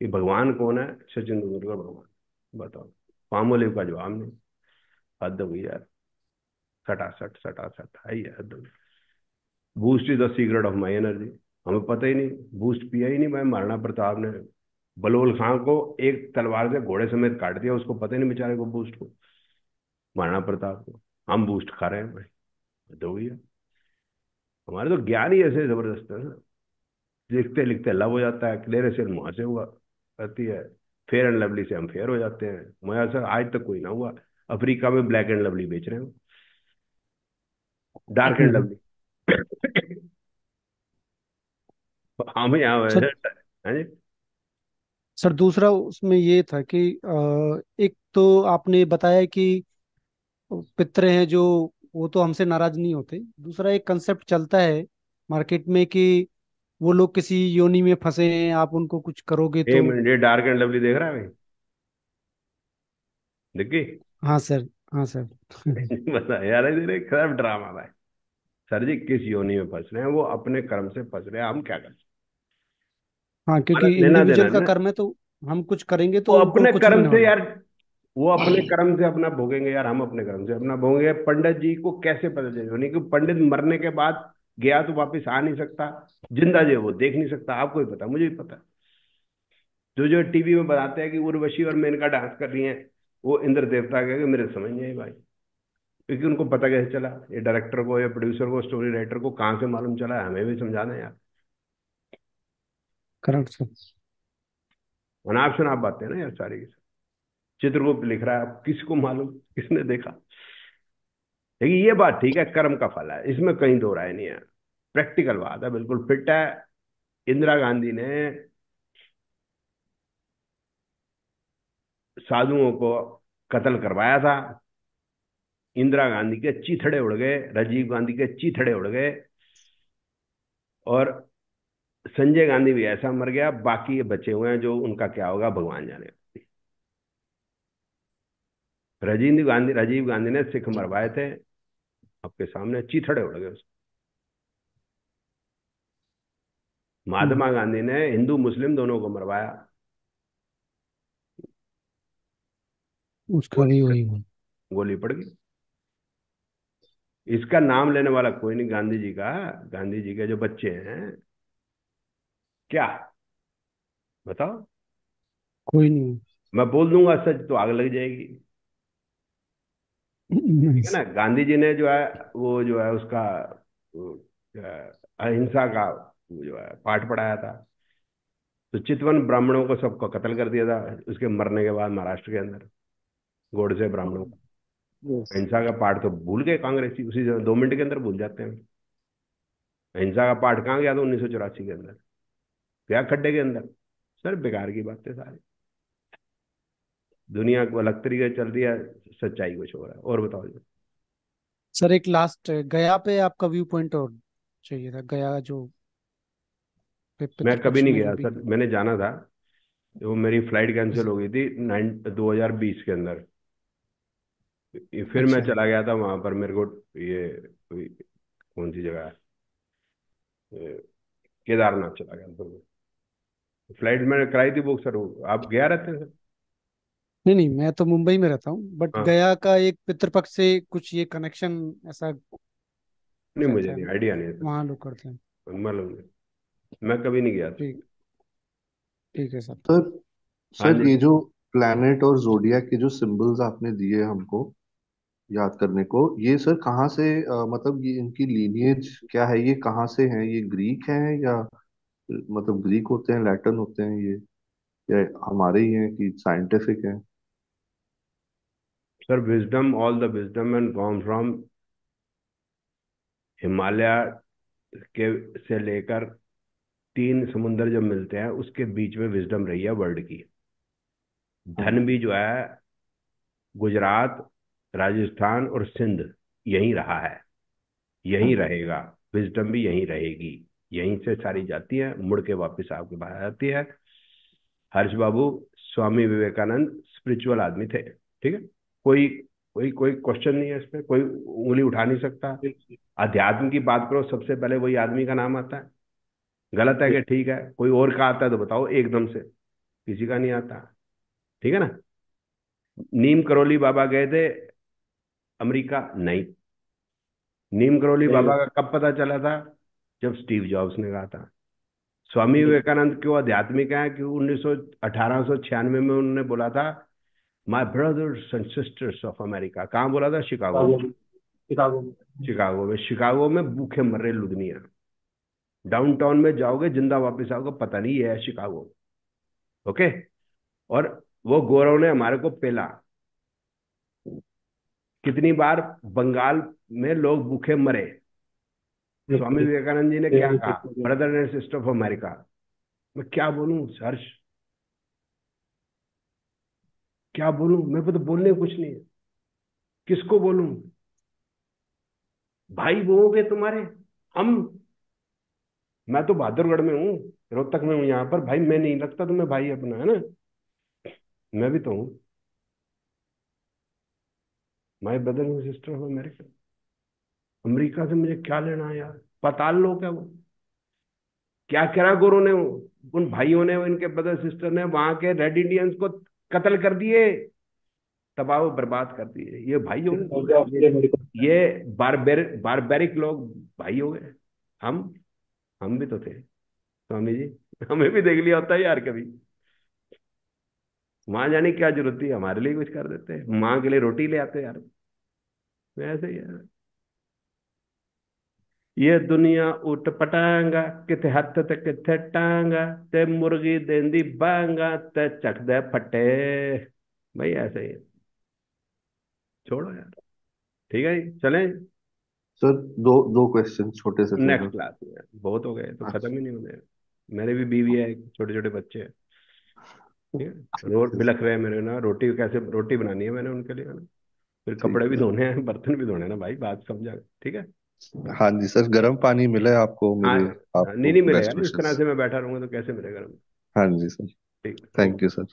कि भगवान कौन है, सचिन तेंदुलकर भगवान, बताओ। पामोलिव का जवाब नहीं। हद हो गई यार, सटासट सटासट है ये, हद हो गई। Boost is the secret of my energy. हमें पता ही नहीं, बूस्ट पिया ही नहीं। मैं महाराणा प्रताप ने बलोल खां को एक तलवार से घोड़े समेत काट दिया, उसको पता ही नहीं बेचारे को, बूस्ट को, महाराणा प्रताप को। हम बूस्ट खा रहे हैं भाई, हद हो गई है। हमारे तो ज्ञान ही ऐसे जबरदस्त है ना, लिखते लिखते लव हो जाता है, क्लेरेसियन मुंह से हुआ रहती है, फेयर एंड लवली से हम फेयर हो जाते हैं। मैं सर आज तक कोई ना हुआ। अफ्रीका में ब्लैक एंड लवली बेच रहे हो, डार्क एंड हम्म। लवली। हम यहाँ सर हैं जी। सर दूसरा उसमें ये था कि एक तो आपने बताया कि पितरे हैं जो, वो तो हमसे नाराज नहीं होते। दूसरा एक कंसेप्ट चलता है मार्केट में कि वो लोग किसी योनि में फंसे हैं, आप उनको कुछ करोगे एक तो। मिनट, ये डार्क एंड लवली देख रहा है भाई, देखी? हाँ सर। हाँ सर। बता यार, ये खराब ड्रामा भाई। सर जी किस योनि में फंस रहे हैं, वो अपने कर्म से फंस रहे हैं, हम क्या कर सकते हाँ हैं? हमारा क्योंकि लेना देना इंडिविजुअल का नहीं ना। कर्म है, तो हम कुछ करेंगे वो तो उनको अपने कुछ नहीं कर्म होने से वाला। यार, वो अपने कर्म से अपना भोगेंगे यार, हम अपने कर्म से अपना भोगेंगे। पंडित जी को कैसे पता चलेगा? नहीं कि पंडित मरने के बाद गया तो वापस आ नहीं सकता, जिंदा जो है वो देख नहीं सकता। आपको ही पता, मुझे भी पता। जो जो टीवी में बताते हैं कि उर्वशी और मेनका डांस कर रही हैं, वो इंद्र देवता के मेरे समझ नहीं आई भाई। क्योंकि उनको पता कैसे चला? ये डायरेक्टर को या प्रोड्यूसर को, स्टोरी राइटर को कहाँ से मालूम चला? हमें भी समझाना यार। Correct sir. अनाप शनाप बातें ना यार सारी की सारी। चित्रगुप्त लिख रहा है, अब किसको मालूम, किसने देखा? लेकिन ये बात ठीक है, कर्म का फल है, इसमें कहीं दो राय नहीं है। प्रैक्टिकल बात है, बिल्कुल फिट है। इंदिरा गांधी ने साधुओं को कत्ल करवाया था, इंदिरा गांधी के चीथड़े उड़ गए, राजीव गांधी के चीथड़े उड़ गए, और संजय गांधी भी ऐसा मर गया। बाकी ये बचे हुए हैं, जो उनका क्या होगा भगवान जाने। राजीव गांधी ने सिख मरवाए थे, आपके सामने चीथड़े उड़ गए उसके। महात्मा गांधी ने हिंदू मुस्लिम दोनों को मरवाया, उसका गोली भी पड़ वही हुआ। गोली पड़ गई। इसका नाम लेने वाला कोई नहीं गांधी जी का। गांधी जी के जो बच्चे हैं, क्या बताओ? कोई नहीं। मैं बोल दूंगा सच तो आग लग जाएगी। नहीं ठीक है ना? गांधी जी ने जो है, वो जो है उसका वो, अहिंसा का वो जो है पाठ पढ़ाया था। तो चितवन ब्राह्मणों को सबको कत्ल कर दिया था उसके मरने के बाद, महाराष्ट्र के अंदर गोडसे ब्राह्मणों को। यस। अहिंसा का पाठ तो भूल गए कांग्रेसी, उसी 2 मिनट के अंदर भूल जाते हैं। अहिंसा का पाठ कहाँ गया था 1984 के अंदर? गया खड्डे के अंदर। सर बेकार की बातें सारी। दुनिया को अलग तरीके से चल रही है, सच्चाई कुछ हो रहा है। और बताओ जी। सर, एक लास्ट गया पे आपका व्यू पॉइंट और चाहिए था। गया जो मैं कभी पितृपक्ष नहीं में जो गया भी। सर, मैंने जाना था। वो मेरी फ्लाइट कैंसिल हो गई थी 2020 के अंदर। फिर मैं अच्छा। चला गया था वहां पर। मेरे को ये कौन सी जगह है, ये केदारनाथ चला गया था। फ्लाइट मैंने कराई थी बुक सर। आप गया रहते हैं सर? नहीं नहीं, मैं तो मुंबई में रहता हूँ, बट हाँ। गया का एक पितृपक्ष से कुछ ये कनेक्शन ऐसा नहीं, मुझे रहता है। नहीं आइडिया नहीं है वहाँ लोग करते हैं। सर, मालूम नहीं। मैं कभी नहीं गया था। ठीक। ठीक है सर। सर हाँ सर जी। ये जो प्लैनेट और जोडिया के जो सिंबल्स आपने दिए हमको याद करने को, ये सर कहाँ से मतलब ये इनकी लीनिएज क्या है? ये कहाँ से हैं? ये ग्रीक हैं या मतलब ग्रीक होते हैं, लैटिन होते हैं ये, या हमारे ही हैं कि साइंटिफिक हैं? Sir wisdom, all the wisdom and com from Himalaya के से लेकर 3 समुंदर जब मिलते हैं उसके बीच में विजडम रही है वर्ल्ड की। हाँ। धन भी जो है गुजरात, राजस्थान और सिंध, यहीं रहा है, यहीं हाँ। रहेगा। विजडम भी यहीं रहेगी। यहीं से सारी जाती है, मुड़ के वापस आपके पास आती है। हर्ष बाबू, स्वामी विवेकानंद स्पिरिचुअल आदमी थे, ठीक है। कोई कोई कोई क्वेश्चन नहीं है इसमें, कोई उंगली उठा नहीं सकता। अध्यात्म की बात करो, सबसे पहले वही आदमी का नाम आता है। गलत है कि ठीक है? कोई और का आता है तो बताओ एकदम से। किसी का नहीं आता। ठीक है ना? नीम करोली बाबा गए थे अमेरिका? नहीं। नीम करोली नहीं बाबा गए। का कब पता चला था? जब स्टीव जॉब्स ने कहा था। स्वामी विवेकानंद क्यों आध्यात्मिक है? कि 1896 में उन्होंने बोला था, my brothers and sisters of America. कहाँ बोला था? शिकागो में। शिकागो में। शिकागो में। शिकागो में भूखे मर रहे लुदनिया। डाउनटाउन में जाओगे जिंदा वापस आओगे, पता नहीं ये है शिकागो। ओके। और वो गौरव ने हमारे को पेला। कितनी बार बंगाल में लोग भूखे मरे। स्वामी विवेकानंद जी ने क्या कहा? Brother and sister of America. मैं क्या बोलूं हर्ष? क्या बोलूं? मेरे को तो बोलने को कुछ नहीं है। किसको बोलूं? भाई वो हो गए तुम्हारे, हम। मैं तो बहादुरगढ़ में हूँ, रोहतक में हूँ यहाँ पर। भाई मैं नहीं लगता तुम्हें भाई अपना, है ना? मैं भी तो हूँ। My brother and sister of America. America से मुझे क्या लेना है यार? पाताल लोग है वो। क्या करा गुरु ने? उन भाइयों ने, इनके ब्रदर सिस्टर ने वहां के रेड इंडियंस को कत्ल कर दिए। तबाह व बर्बाद कर दिए। ये भाई हो तो गए, जो आपके मेडिकल। ये बारबेरिक लोग भाई हो गए। हम हम भी तो थे स्वामी जी, हमें भी देख लिया होता है यार कभी। वहां जाने की क्या जरूरत थी, हमारे लिए कुछ कर देते, माँ के लिए रोटी ले आते यार। ऐसे ही यार, ये दुनिया उठ पटांगा, किथे हथ ते किथे टांगा, ते मुर्गी देंदी बांगा, ते चक दे फटे। भाई ऐसे ही है। छोड़ो यार, ठीक है जी, चलें सर दो दो क्वेश्चन छोटे से थे नेक्स्ट सर। क्लास में। यार बहुत हो गए तो खत्म अच्छा। ही नहीं होने। मेरे भी बीवी है, छोटे छोटे बच्चे हैं। ठीक है, ठीक रोट है बिलख सर। रहे हैं मेरे ना, रोटी कैसे रोटी बनानी है मैंने उनके लिए ना। फिर ठीक कपड़े भी है। धोने हैं, बर्तन भी धोने हैं ना भाई, बात समझा, ठीक है। हाँ जी सर, गर्म पानी मिले आपको, हाँ मेरे हाँ, नहीं आपको नहीं मिलेगा बेस्ट ना, इस तरह विशेस। से मैं बैठा रहूंगा तो कैसे मिलेगा। हाँ जी सर। ठीक, थैंक ओके। You sir.